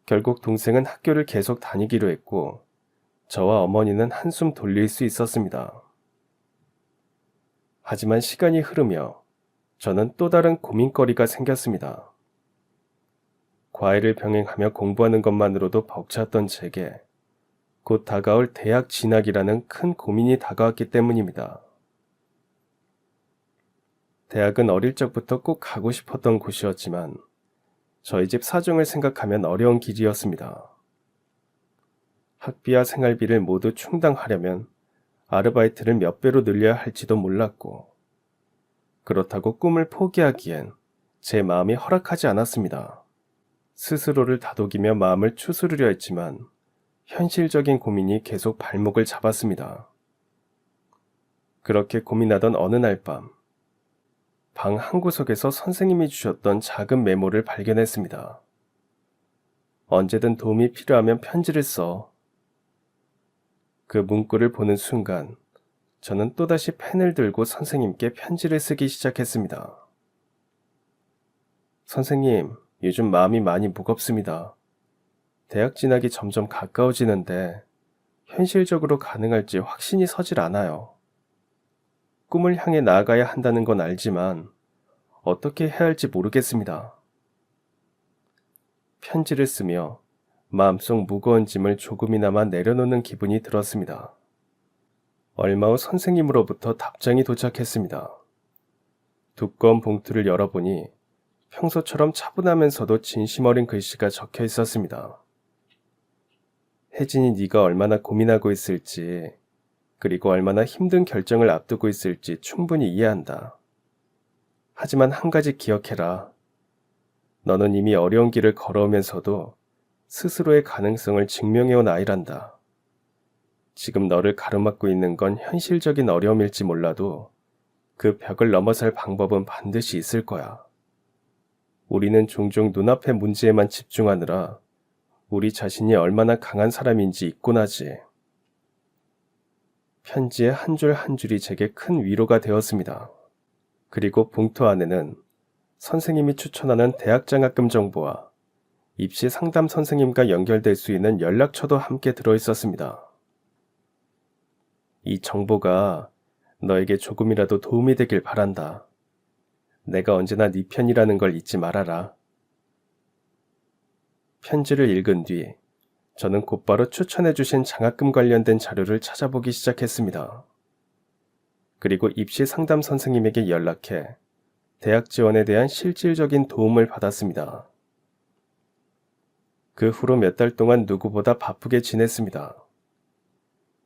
결국 동생은 학교를 계속 다니기로 했고 저와 어머니는 한숨 돌릴 수 있었습니다. 하지만 시간이 흐르며 저는 또 다른 고민거리가 생겼습니다. 과외를 병행하며 공부하는 것만으로도 벅찼던 제게 곧 다가올 대학 진학이라는 큰 고민이 다가왔기 때문입니다. 대학은 어릴 적부터 꼭 가고 싶었던 곳이었지만 저희 집 사정을 생각하면 어려운 길이었습니다. 학비와 생활비를 모두 충당하려면 아르바이트를 몇 배로 늘려야 할지도 몰랐고 그렇다고 꿈을 포기하기엔 제 마음이 허락하지 않았습니다. 스스로를 다독이며 마음을 추스르려 했지만 현실적인 고민이 계속 발목을 잡았습니다. 그렇게 고민하던 어느 날 밤, 방 한구석에서 선생님이 주셨던 작은 메모를 발견했습니다. 언제든 도움이 필요하면 편지를 써. 그 문구를 보는 순간 저는 또다시 펜을 들고 선생님께 편지를 쓰기 시작했습니다. 선생님, 요즘 마음이 많이 무겁습니다. 대학 진학이 점점 가까워지는데 현실적으로 가능할지 확신이 서질 않아요. 꿈을 향해 나아가야 한다는 건 알지만 어떻게 해야 할지 모르겠습니다. 편지를 쓰며 마음속 무거운 짐을 조금이나마 내려놓는 기분이 들었습니다. 얼마 후 선생님으로부터 답장이 도착했습니다. 두꺼운 봉투를 열어보니 평소처럼 차분하면서도 진심 어린 글씨가 적혀 있었습니다. 혜진이 네가 얼마나 고민하고 있을지, 그리고 얼마나 힘든 결정을 앞두고 있을지 충분히 이해한다. 하지만 한 가지 기억해라. 너는 이미 어려운 길을 걸어오면서도 스스로의 가능성을 증명해온 아이란다. 지금 너를 가로막고 있는 건 현실적인 어려움일지 몰라도 그 벽을 넘어설 방법은 반드시 있을 거야. 우리는 종종 눈앞의 문제에만 집중하느라 우리 자신이 얼마나 강한 사람인지 잊곤 하지. 편지의 한 줄 한 줄이 제게 큰 위로가 되었습니다. 그리고 봉투 안에는 선생님이 추천하는 대학 장학금 정보와 입시 상담 선생님과 연결될 수 있는 연락처도 함께 들어있었습니다. 이 정보가 너에게 조금이라도 도움이 되길 바란다. 내가 언제나 네 편이라는 걸 잊지 말아라. 편지를 읽은 뒤 저는 곧바로 추천해주신 장학금 관련된 자료를 찾아보기 시작했습니다. 그리고 입시 상담 선생님에게 연락해 대학 지원에 대한 실질적인 도움을 받았습니다. 그 후로 몇 달 동안 누구보다 바쁘게 지냈습니다.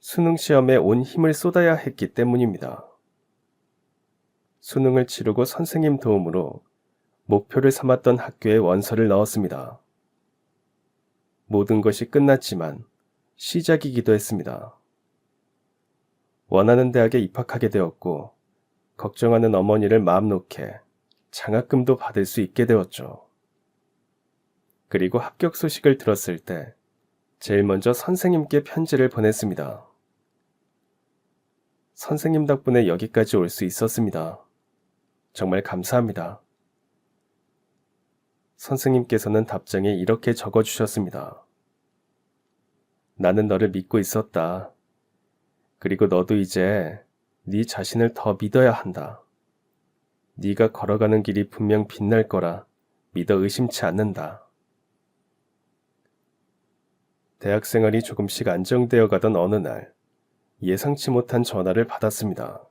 수능 시험에 온 힘을 쏟아야 했기 때문입니다. 수능을 치르고 선생님 도움으로 목표를 삼았던 학교에 원서를 넣었습니다. 모든 것이 끝났지만 시작이기도 했습니다. 원하는 대학에 입학하게 되었고 걱정하는 어머니를 마음 놓게 장학금도 받을 수 있게 되었죠. 그리고 합격 소식을 들었을 때 제일 먼저 선생님께 편지를 보냈습니다. 선생님 덕분에 여기까지 올 수 있었습니다. 정말 감사합니다. 선생님께서는 답장에 이렇게 적어주셨습니다. 나는 너를 믿고 있었다. 그리고 너도 이제 네 자신을 더 믿어야 한다. 네가 걸어가는 길이 분명 빛날 거라 믿어 의심치 않는다. 대학 생활이 조금씩 안정되어 가던 어느 날 예상치 못한 전화를 받았습니다.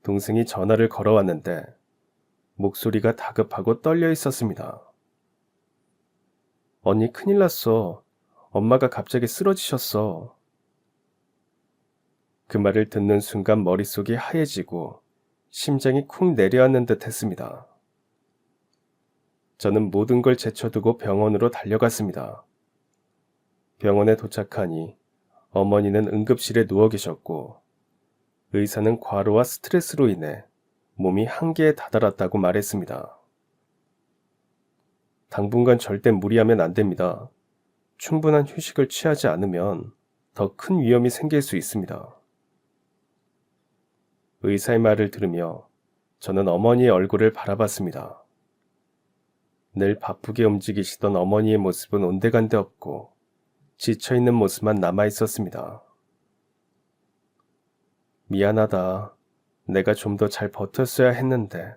동생이 전화를 걸어왔는데 목소리가 다급하고 떨려 있었습니다. 언니 큰일 났어. 엄마가 갑자기 쓰러지셨어. 그 말을 듣는 순간 머릿속이 하얘지고 심장이 쿵 내려앉는 듯 했습니다. 저는 모든 걸 제쳐두고 병원으로 달려갔습니다. 병원에 도착하니 어머니는 응급실에 누워 계셨고 의사는 과로와 스트레스로 인해 몸이 한계에 다다랐다고 말했습니다. 당분간 절대 무리하면 안 됩니다. 충분한 휴식을 취하지 않으면 더 큰 위험이 생길 수 있습니다. 의사의 말을 들으며 저는 어머니의 얼굴을 바라봤습니다. 늘 바쁘게 움직이시던 어머니의 모습은 온데간데 없고 지쳐있는 모습만 남아있었습니다. 미안하다. 내가 좀 더 잘 버텼어야 했는데.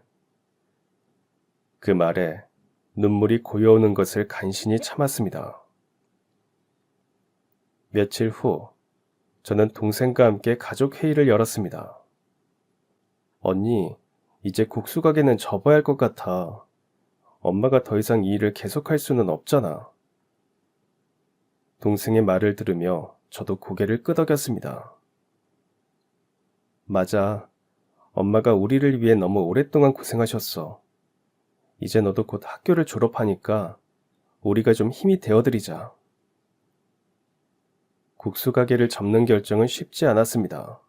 그 말에 눈물이 고여오는 것을 간신히 참았습니다. 며칠 후 저는 동생과 함께 가족 회의를 열었습니다. 언니, 이제 국수 가게는 접어야 할 것 같아. 엄마가 더 이상 이 일을 계속할 수는 없잖아. 동생의 말을 들으며 저도 고개를 끄덕였습니다. 맞아. 엄마가 우리를 위해 너무 오랫동안 고생하셨어. 이제 너도 곧 학교를 졸업하니까 우리가 좀 힘이 되어드리자. 국수 가게를 접는 결정은 쉽지 않았습니다.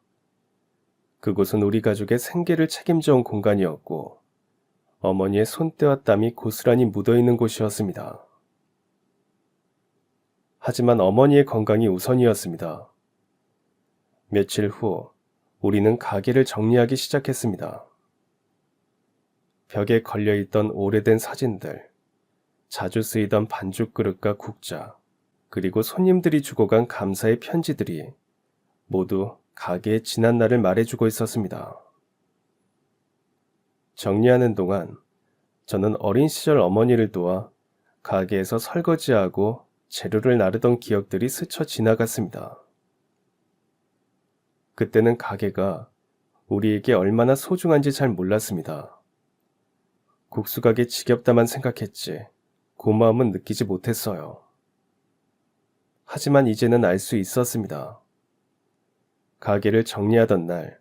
그곳은 우리 가족의 생계를 책임져온 공간이었고 어머니의 손때와 땀이 고스란히 묻어있는 곳이었습니다. 하지만 어머니의 건강이 우선이었습니다. 며칠 후 우리는 가게를 정리하기 시작했습니다. 벽에 걸려있던 오래된 사진들, 자주 쓰이던 반죽 그릇과 국자, 그리고 손님들이 주고 간 감사의 편지들이 모두 가게의 지난 날을 말해주고 있었습니다. 정리하는 동안 저는 어린 시절 어머니를 도와 가게에서 설거지하고 재료를 나르던 기억들이 스쳐 지나갔습니다. 그때는 가게가 우리에게 얼마나 소중한지 잘 몰랐습니다. 국수가게 지겹다만 생각했지 고마움은 느끼지 못했어요. 하지만 이제는 알 수 있었습니다. 가게를 정리하던 날,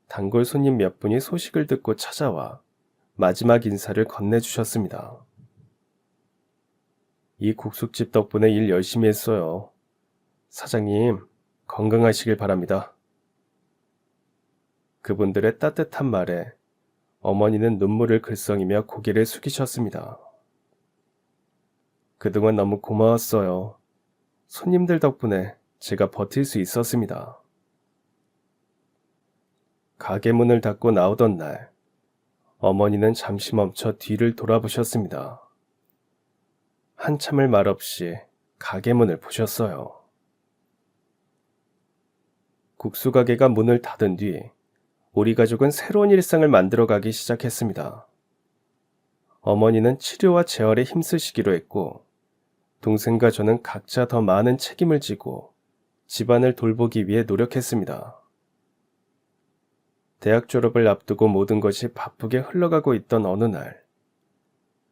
단골 손님 몇 분이 소식을 듣고 찾아와 마지막 인사를 건네주셨습니다. 이 국숙집 덕분에 일 열심히 했어요. 사장님, 건강하시길 바랍니다. 그분들의 따뜻한 말에 어머니는 눈물을 글썽이며 고개를 숙이셨습니다. 그동안 너무 고마웠어요. 손님들 덕분에 제가 버틸 수 있었습니다. 가게 문을 닫고 나오던 날, 어머니는 잠시 멈춰 뒤를 돌아보셨습니다. 한참을 말없이 가게 문을 보셨어요. 국수가게가 문을 닫은 뒤 우리 가족은 새로운 일상을 만들어가기 시작했습니다. 어머니는 치료와 재활에 힘쓰시기로 했고 동생과 저는 각자 더 많은 책임을 지고 집안을 돌보기 위해 노력했습니다. 대학 졸업을 앞두고 모든 것이 바쁘게 흘러가고 있던 어느 날,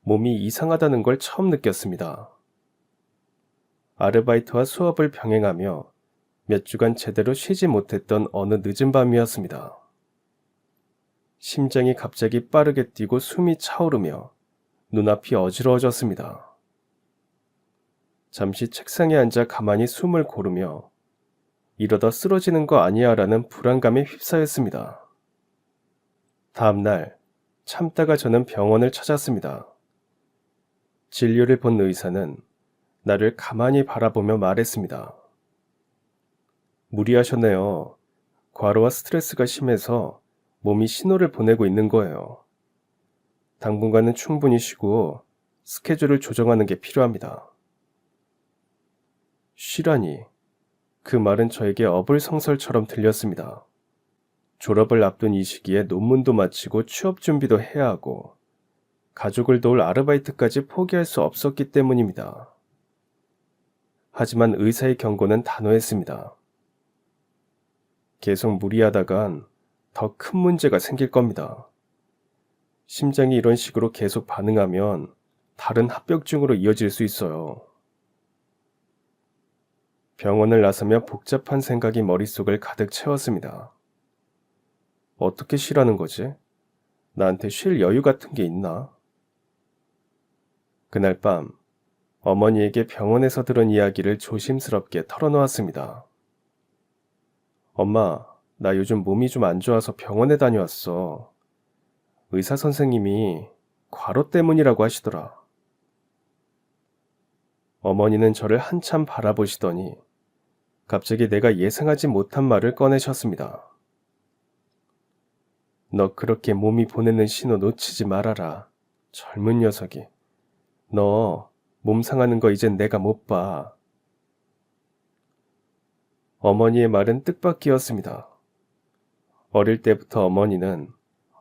몸이 이상하다는 걸 처음 느꼈습니다. 아르바이트와 수업을 병행하며 몇 주간 제대로 쉬지 못했던 어느 늦은 밤이었습니다. 심장이 갑자기 빠르게 뛰고 숨이 차오르며 눈앞이 어지러워졌습니다. 잠시 책상에 앉아 가만히 숨을 고르며 이러다 쓰러지는 거 아니야 라는 불안감에 휩싸였습니다. 다음 날 참다가 저는 병원을 찾았습니다. 진료를 본 의사는 나를 가만히 바라보며 말했습니다. 무리하셨네요. 과로와 스트레스가 심해서 몸이 신호를 보내고 있는 거예요. 당분간은 충분히 쉬고 스케줄을 조정하는 게 필요합니다. 쉬라니, 그 말은 저에게 어불성설처럼 들렸습니다. 졸업을 앞둔 이 시기에 논문도 마치고 취업 준비도 해야 하고 가족을 도울 아르바이트까지 포기할 수 없었기 때문입니다. 하지만 의사의 경고는 단호했습니다. 계속 무리하다간 더 큰 문제가 생길 겁니다. 심장이 이런 식으로 계속 반응하면 다른 합병증으로 이어질 수 있어요. 병원을 나서며 복잡한 생각이 머릿속을 가득 채웠습니다. 어떻게 쉬라는 거지? 나한테 쉴 여유 같은 게 있나? 그날 밤 어머니에게 병원에서 들은 이야기를 조심스럽게 털어놓았습니다. 엄마, 나 요즘 몸이 좀 안 좋아서 병원에 다녀왔어. 의사 선생님이 과로 때문이라고 하시더라. 어머니는 저를 한참 바라보시더니 갑자기 내가 예상하지 못한 말을 꺼내셨습니다. 너 그렇게 몸이 보내는 신호 놓치지 말아라. 젊은 녀석이. 너 몸 상하는 거 이젠 내가 못 봐. 어머니의 말은 뜻밖이었습니다. 어릴 때부터 어머니는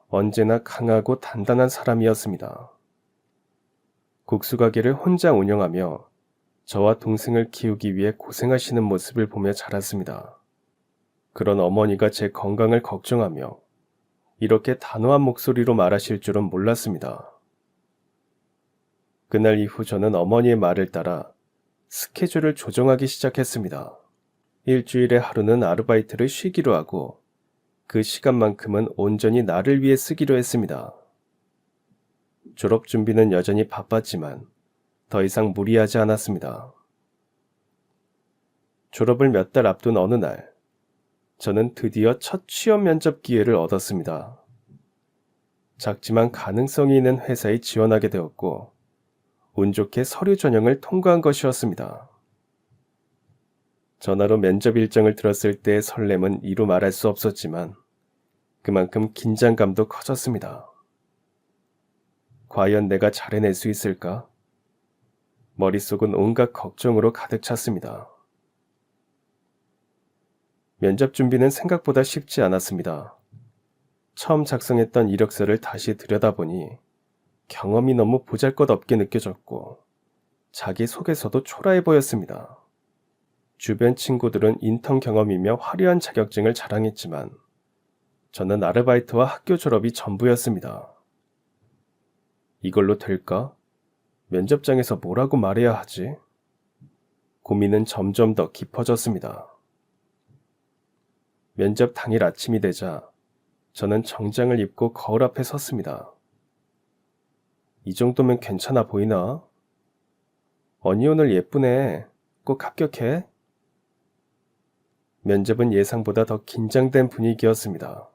언제나 강하고 단단한 사람이었습니다. 국수가게를 혼자 운영하며 저와 동생을 키우기 위해 고생하시는 모습을 보며 자랐습니다. 그런 어머니가 제 건강을 걱정하며 이렇게 단호한 목소리로 말하실 줄은 몰랐습니다. 그날 이후 저는 어머니의 말을 따라 스케줄을 조정하기 시작했습니다. 일주일에 하루는 아르바이트를 쉬기로 하고 그 시간만큼은 온전히 나를 위해 쓰기로 했습니다. 졸업 준비는 여전히 바빴지만 더 이상 무리하지 않았습니다. 졸업을 몇 달 앞둔 어느 날, 저는 드디어 첫 취업 면접 기회를 얻었습니다. 작지만 가능성이 있는 회사에 지원하게 되었고, 운 좋게 서류 전형을 통과한 것이었습니다. 전화로 면접 일정을 들었을 때의 설렘은 이루 말할 수 없었지만, 그만큼 긴장감도 커졌습니다. 과연 내가 잘 해낼 수 있을까? 머릿속은 온갖 걱정으로 가득 찼습니다. 면접 준비는 생각보다 쉽지 않았습니다. 처음 작성했던 이력서를 다시 들여다보니 경험이 너무 보잘것없게 느껴졌고 자기소개서도 초라해 보였습니다. 주변 친구들은 인턴 경험이며 화려한 자격증을 자랑했지만 저는 아르바이트와 학교 졸업이 전부였습니다. 이걸로 될까? 면접장에서 뭐라고 말해야 하지? 고민은 점점 더 깊어졌습니다. 면접 당일 아침이 되자 저는 정장을 입고 거울 앞에 섰습니다. 이 정도면 괜찮아 보이나? 언니 오늘 예쁘네. 꼭 합격해. 면접은 예상보다 더 긴장된 분위기였습니다.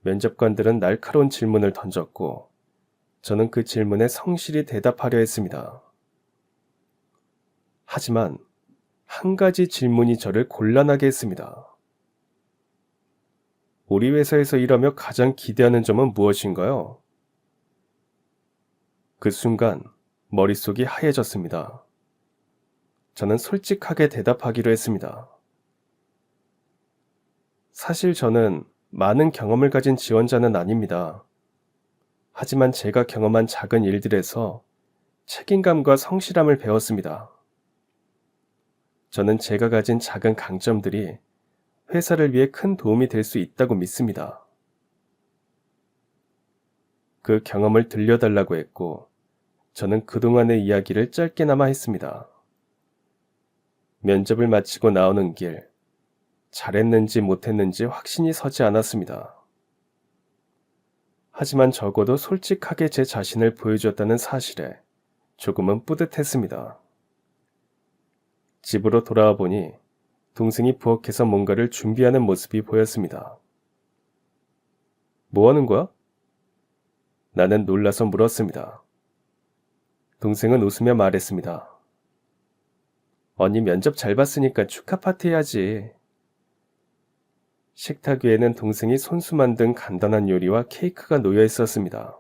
면접관들은 날카로운 질문을 던졌고 저는 그 질문에 성실히 대답하려 했습니다. 하지만 한 가지 질문이 저를 곤란하게 했습니다. 우리 회사에서 일하며 가장 기대하는 점은 무엇인가요? 그 순간 머릿속이 하얘졌습니다. 저는 솔직하게 대답하기로 했습니다. 사실 저는 많은 경험을 가진 지원자는 아닙니다. 하지만 제가 경험한 작은 일들에서 책임감과 성실함을 배웠습니다. 저는 제가 가진 작은 강점들이 회사를 위해 큰 도움이 될 수 있다고 믿습니다. 그 경험을 들려달라고 했고 저는 그동안의 이야기를 짧게나마 했습니다. 면접을 마치고 나오는 길, 잘했는지 못했는지 확신이 서지 않았습니다. 하지만 적어도 솔직하게 제 자신을 보여줬다는 사실에 조금은 뿌듯했습니다. 집으로 돌아와 보니 동생이 부엌에서 뭔가를 준비하는 모습이 보였습니다. 뭐 하는 거야? 나는 놀라서 물었습니다. 동생은 웃으며 말했습니다. 언니 면접 잘 봤으니까 축하 파티 해야지. 식탁 위에는 동생이 손수 만든 간단한 요리와 케이크가 놓여 있었습니다.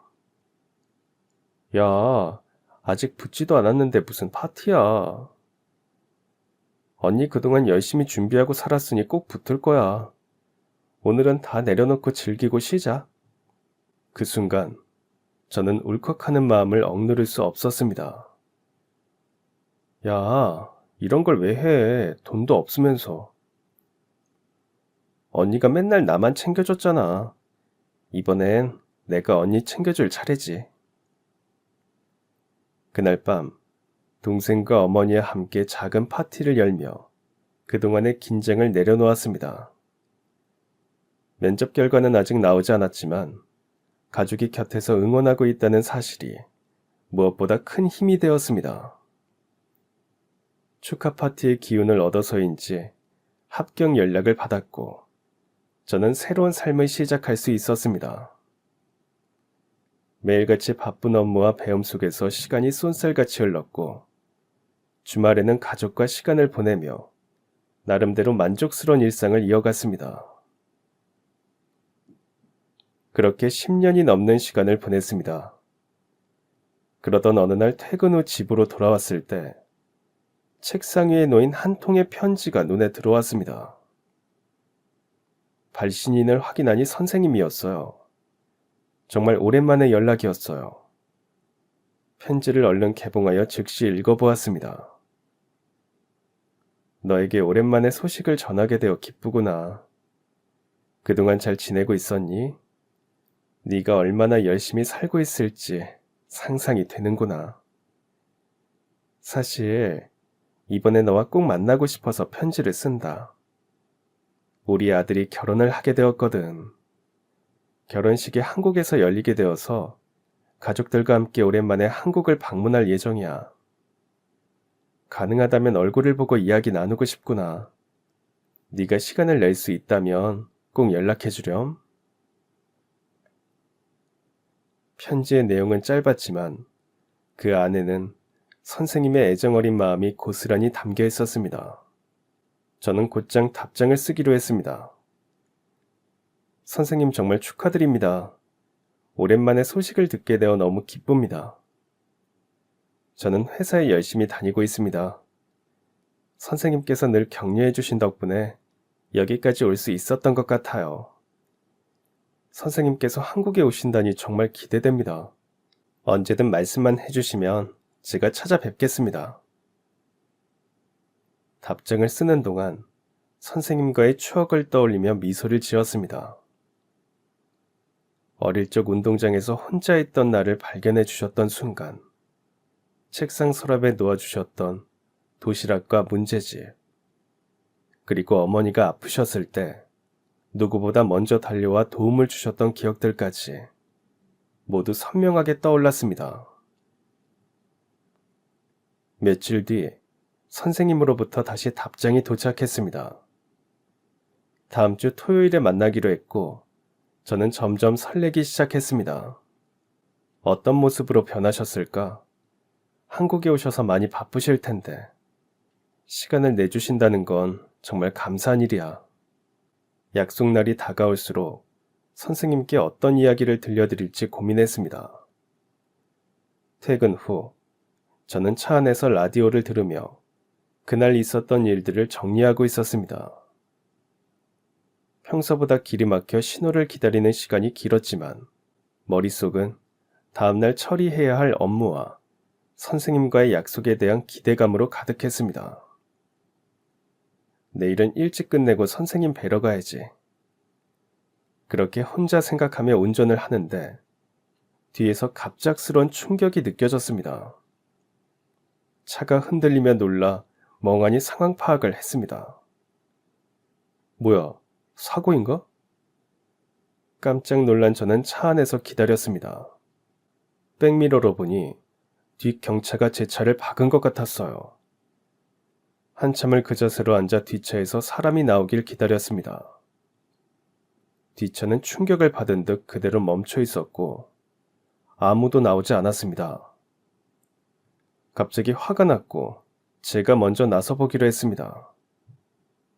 야, 아직 붙지도 않았는데 무슨 파티야. 언니 그동안 열심히 준비하고 살았으니 꼭 붙을 거야. 오늘은 다 내려놓고 즐기고 쉬자. 그 순간 저는 울컥하는 마음을 억누를 수 없었습니다. 야, 이런 걸 왜 해? 돈도 없으면서. 언니가 맨날 나만 챙겨줬잖아. 이번엔 내가 언니 챙겨줄 차례지. 그날 밤 동생과 어머니와 함께 작은 파티를 열며 그동안의 긴장을 내려놓았습니다. 면접 결과는 아직 나오지 않았지만 가족이 곁에서 응원하고 있다는 사실이 무엇보다 큰 힘이 되었습니다. 축하 파티의 기운을 얻어서인지 합격 연락을 받았고 저는 새로운 삶을 시작할 수 있었습니다. 매일같이 바쁜 업무와 배움 속에서 시간이 쏜살같이 흘렀고 주말에는 가족과 시간을 보내며 나름대로 만족스러운 일상을 이어갔습니다. 그렇게 10년이 넘는 시간을 보냈습니다. 그러던 어느 날 퇴근 후 집으로 돌아왔을 때 책상 위에 놓인 한 통의 편지가 눈에 들어왔습니다. 발신인을 확인하니 선생님이었어요. 정말 오랜만에 연락이었어요. 편지를 얼른 개봉하여 즉시 읽어보았습니다. 너에게 오랜만에 소식을 전하게 되어 기쁘구나. 그동안 잘 지내고 있었니? 네가 얼마나 열심히 살고 있을지 상상이 되는구나. 사실 이번에 너와 꼭 만나고 싶어서 편지를 쓴다. 우리 아들이 결혼을 하게 되었거든. 결혼식이 한국에서 열리게 되어서 가족들과 함께 오랜만에 한국을 방문할 예정이야. 가능하다면 얼굴을 보고 이야기 나누고 싶구나. 네가 시간을 낼 수 있다면 꼭 연락해 주렴. 편지의 내용은 짧았지만 그 안에는 선생님의 애정어린 마음이 고스란히 담겨 있었습니다. 저는 곧장 답장을 쓰기로 했습니다. 선생님 정말 축하드립니다. 오랜만에 소식을 듣게 되어 너무 기쁩니다. 저는 회사에 열심히 다니고 있습니다. 선생님께서 늘 격려해 주신 덕분에 여기까지 올 수 있었던 것 같아요. 선생님께서 한국에 오신다니 정말 기대됩니다. 언제든 말씀만 해주시면 제가 찾아뵙겠습니다. 답장을 쓰는 동안 선생님과의 추억을 떠올리며 미소를 지었습니다. 어릴 적 운동장에서 혼자 있던 나를 발견해 주셨던 순간, 책상 서랍에 놓아주셨던 도시락과 문제집, 그리고 어머니가 아프셨을 때 누구보다 먼저 달려와 도움을 주셨던 기억들까지 모두 선명하게 떠올랐습니다. 며칠 뒤 선생님으로부터 다시 답장이 도착했습니다. 다음 주 토요일에 만나기로 했고, 저는 점점 설레기 시작했습니다. 어떤 모습으로 변하셨을까? 한국에 오셔서 많이 바쁘실 텐데, 시간을 내주신다는 건 정말 감사한 일이야. 약속 날이 다가올수록 선생님께 어떤 이야기를 들려드릴지 고민했습니다. 퇴근 후, 저는 차 안에서 라디오를 들으며 그날 있었던 일들을 정리하고 있었습니다. 평소보다 길이 막혀 신호를 기다리는 시간이 길었지만 머릿속은 다음날 처리해야 할 업무와 선생님과의 약속에 대한 기대감으로 가득했습니다. 내일은 일찍 끝내고 선생님 뵈러 가야지. 그렇게 혼자 생각하며 운전을 하는데 뒤에서 갑작스런 충격이 느껴졌습니다. 차가 흔들리며 놀라 멍하니 상황 파악을 했습니다. 뭐야, 사고인가? 깜짝 놀란 저는 차 안에서 기다렸습니다. 백미러로 보니 뒷 경차가 제 차를 박은 것 같았어요. 한참을 그 자세로 앉아 뒷차에서 사람이 나오길 기다렸습니다. 뒷차는 충격을 받은 듯 그대로 멈춰 있었고 아무도 나오지 않았습니다. 갑자기 화가 났고 제가 먼저 나서보기로 했습니다.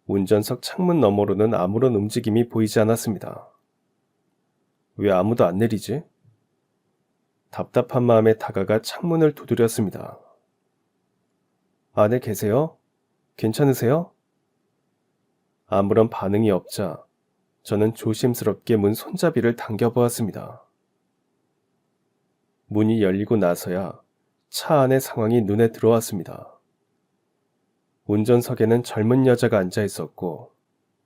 운전석 창문 너머로는 아무런 움직임이 보이지 않았습니다. 왜 아무도 안 내리지? 답답한 마음에 다가가 창문을 두드렸습니다. 안에 계세요? 괜찮으세요? 아무런 반응이 없자 저는 조심스럽게 문 손잡이를 당겨보았습니다. 문이 열리고 나서야 차 안의 상황이 눈에 들어왔습니다. 운전석에는 젊은 여자가 앉아 있었고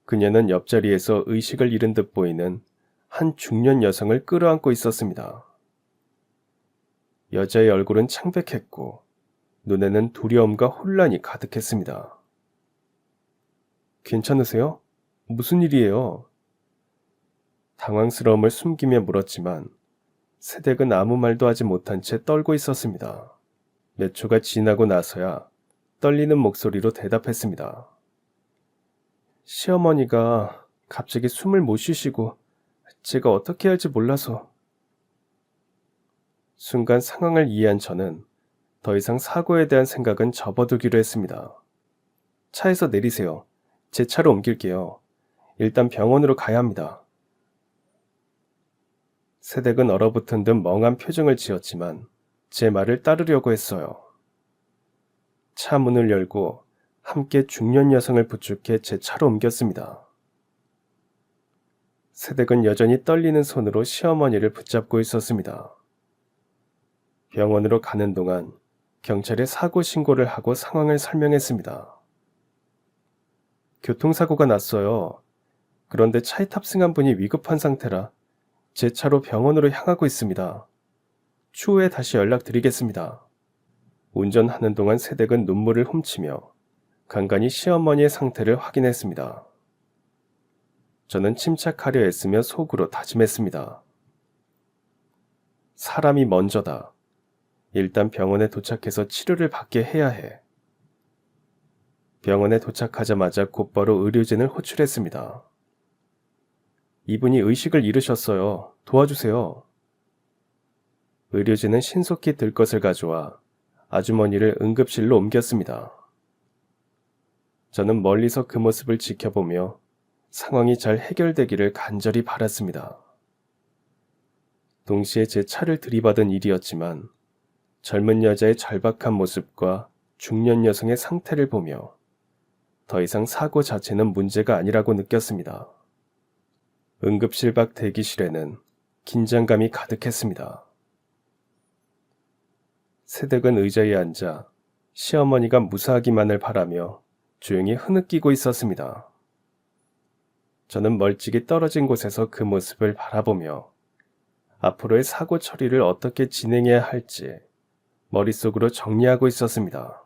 그녀는 옆자리에서 의식을 잃은 듯 보이는 한 중년 여성을 끌어안고 있었습니다. 여자의 얼굴은 창백했고 눈에는 두려움과 혼란이 가득했습니다. 괜찮으세요? 무슨 일이에요? 당황스러움을 숨기며 물었지만 새댁은 아무 말도 하지 못한 채 떨고 있었습니다. 몇 초가 지나고 나서야 떨리는 목소리로 대답했습니다. 시어머니가 갑자기 숨을 못 쉬시고 제가 어떻게 할지 몰라서. 순간 상황을 이해한 저는 더 이상 사고에 대한 생각은 접어두기로 했습니다. 차에서 내리세요. 제 차로 옮길게요. 일단 병원으로 가야 합니다. 새댁은 얼어붙은 듯 멍한 표정을 지었지만 제 말을 따르려고 했어요. 차 문을 열고 함께 중년 여성을 부축해 제 차로 옮겼습니다. 새댁은 여전히 떨리는 손으로 시어머니를 붙잡고 있었습니다. 병원으로 가는 동안 경찰에 사고 신고를 하고 상황을 설명했습니다. 교통사고가 났어요. 그런데 차에 탑승한 분이 위급한 상태라 제 차로 병원으로 향하고 있습니다. 추후에 다시 연락드리겠습니다. 운전하는 동안 새댁은 눈물을 훔치며 간간히 시어머니의 상태를 확인했습니다. 저는 침착하려 애쓰며 속으로 다짐했습니다. 사람이 먼저다. 일단 병원에 도착해서 치료를 받게 해야 해. 병원에 도착하자마자 곧바로 의료진을 호출했습니다. 이분이 의식을 잃으셨어요. 도와주세요. 의료진은 신속히 들 것을 가져와 아주머니를 응급실로 옮겼습니다. 저는 멀리서 그 모습을 지켜보며 상황이 잘 해결되기를 간절히 바랐습니다. 동시에 제 차를 들이받은 일이었지만 젊은 여자의 절박한 모습과 중년 여성의 상태를 보며 더 이상 사고 자체는 문제가 아니라고 느꼈습니다. 응급실 밖 대기실에는 긴장감이 가득했습니다. 새댁은 의자에 앉아 시어머니가 무사하기만을 바라며 조용히 흐느끼고 있었습니다. 저는 멀찍이 떨어진 곳에서 그 모습을 바라보며 앞으로의 사고 처리를 어떻게 진행해야 할지 머릿속으로 정리하고 있었습니다.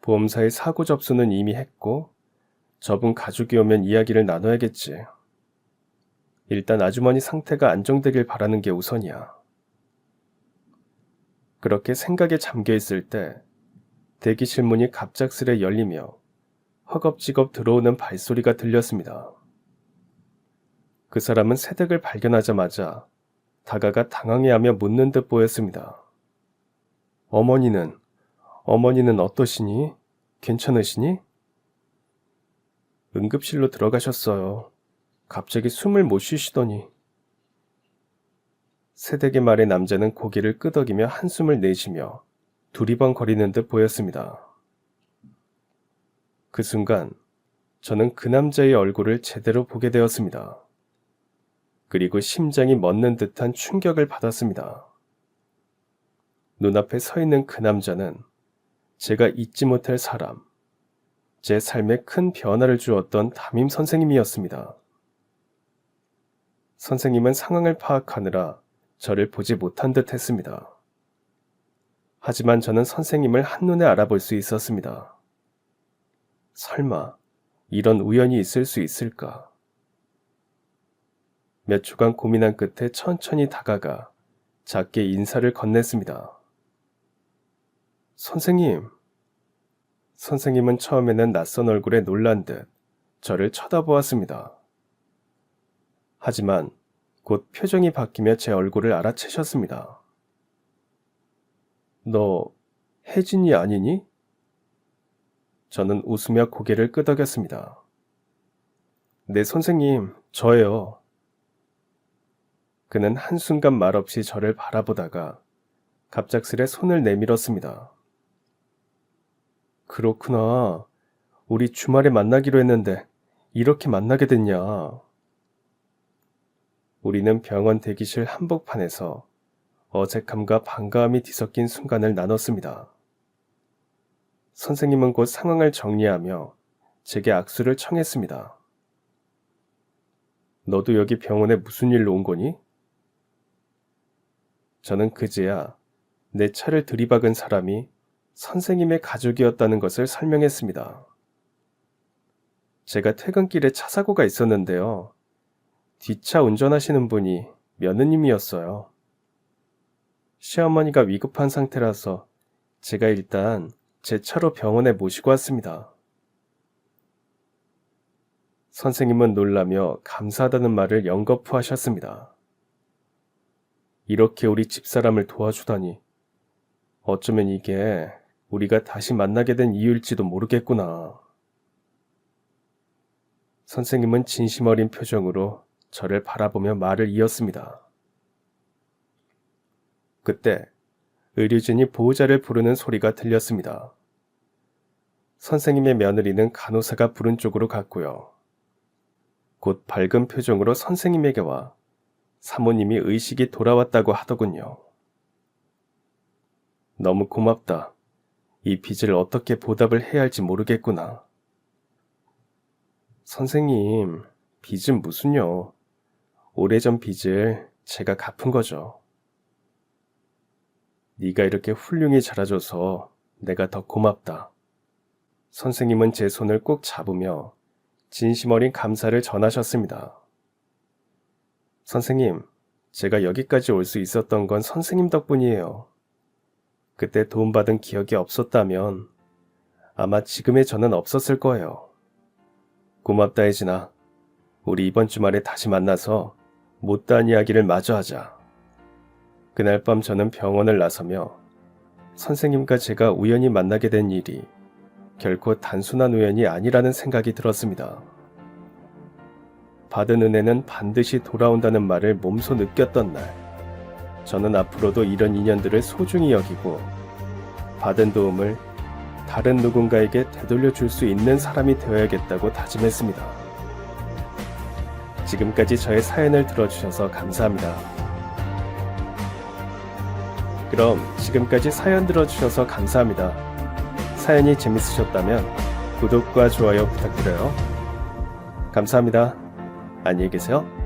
보험사의 사고 접수는 이미 했고 저분 가족이 오면 이야기를 나눠야겠지. 일단 아주머니 상태가 안정되길 바라는 게 우선이야. 그렇게 생각에 잠겨 있을 때 대기실 문이 갑작스레 열리며 허겁지겁 들어오는 발소리가 들렸습니다. 그 사람은 새댁을 발견하자마자 다가가 당황해하며 묻는 듯 보였습니다. 어머니는 어떠시니? 괜찮으시니? 응급실로 들어가셨어요. 갑자기 숨을 못 쉬시더니. 새댁의 말에 남자는 고개를 끄덕이며 한숨을 내쉬며 두리번거리는 듯 보였습니다. 그 순간 저는 그 남자의 얼굴을 제대로 보게 되었습니다. 그리고 심장이 멎는 듯한 충격을 받았습니다. 눈앞에 서 있는 그 남자는 제가 잊지 못할 사람, 제 삶에 큰 변화를 주었던 담임 선생님이었습니다. 선생님은 상황을 파악하느라 저를 보지 못한 듯 했습니다. 하지만 저는 선생님을 한눈에 알아볼 수 있었습니다. 설마 이런 우연이 있을 수 있을까? 몇 초간 고민한 끝에 천천히 다가가 작게 인사를 건넸습니다. 선생님. 선생님은 처음에는 낯선 얼굴에 놀란 듯 저를 쳐다보았습니다. 하지만 곧 표정이 바뀌며 제 얼굴을 알아채셨습니다. 너 혜진이 아니니? 저는 웃으며 고개를 끄덕였습니다. 네, 선생님, 저예요. 그는 한순간 말없이 저를 바라보다가 갑작스레 손을 내밀었습니다. 그렇구나. 우리 주말에 만나기로 했는데 이렇게 만나게 됐냐. 우리는 병원 대기실 한복판에서 어색함과 반가움이 뒤섞인 순간을 나눴습니다. 선생님은 곧 상황을 정리하며 제게 악수를 청했습니다. 너도 여기 병원에 무슨 일로 온 거니? 저는 그제야 내 차를 들이박은 사람이 선생님의 가족이었다는 것을 설명했습니다. 제가 퇴근길에 차 사고가 있었는데요. 뒷차 운전하시는 분이 며느님이었어요. 시어머니가 위급한 상태라서 제가 일단 제 차로 병원에 모시고 왔습니다. 선생님은 놀라며 감사하다는 말을 연거푸 하셨습니다. 이렇게 우리 집사람을 도와주다니 어쩌면 이게 우리가 다시 만나게 된 이유일지도 모르겠구나. 선생님은 진심 어린 표정으로 저를 바라보며 말을 이었습니다. 그때 의료진이 보호자를 부르는 소리가 들렸습니다. 선생님의 며느리는 간호사가 부른 쪽으로 갔고요. 곧 밝은 표정으로 선생님에게 와 사모님이 의식이 돌아왔다고 하더군요. 너무 고맙다. 이 빚을 어떻게 보답을 해야 할지 모르겠구나. 선생님, 빚은 무슨요? 오래전 빚을 제가 갚은 거죠. 네가 이렇게 훌륭히 자라줘서 내가 더 고맙다. 선생님은 제 손을 꼭 잡으며 진심 어린 감사를 전하셨습니다. 선생님, 제가 여기까지 올 수 있었던 건 선생님 덕분이에요. 그때 도움받은 기억이 없었다면 아마 지금의 저는 없었을 거예요. 고맙다, 혜진아. 우리 이번 주말에 다시 만나서 못다한 이야기를 마저 하자. 그날 밤 저는 병원을 나서며 선생님과 제가 우연히 만나게 된 일이 결코 단순한 우연이 아니라는 생각이 들었습니다. 받은 은혜는 반드시 돌아온다는 말을 몸소 느꼈던 날, 저는 앞으로도 이런 인연들을 소중히 여기고 받은 도움을 다른 누군가에게 되돌려 줄 수 있는 사람이 되어야겠다고 다짐했습니다. 지금까지 저의 사연을 들어주셔서 감사합니다. 그럼 지금까지 사연 들어주셔서 감사합니다. 사연이 재밌으셨다면 구독과 좋아요 부탁드려요. 감사합니다. 안녕히 계세요.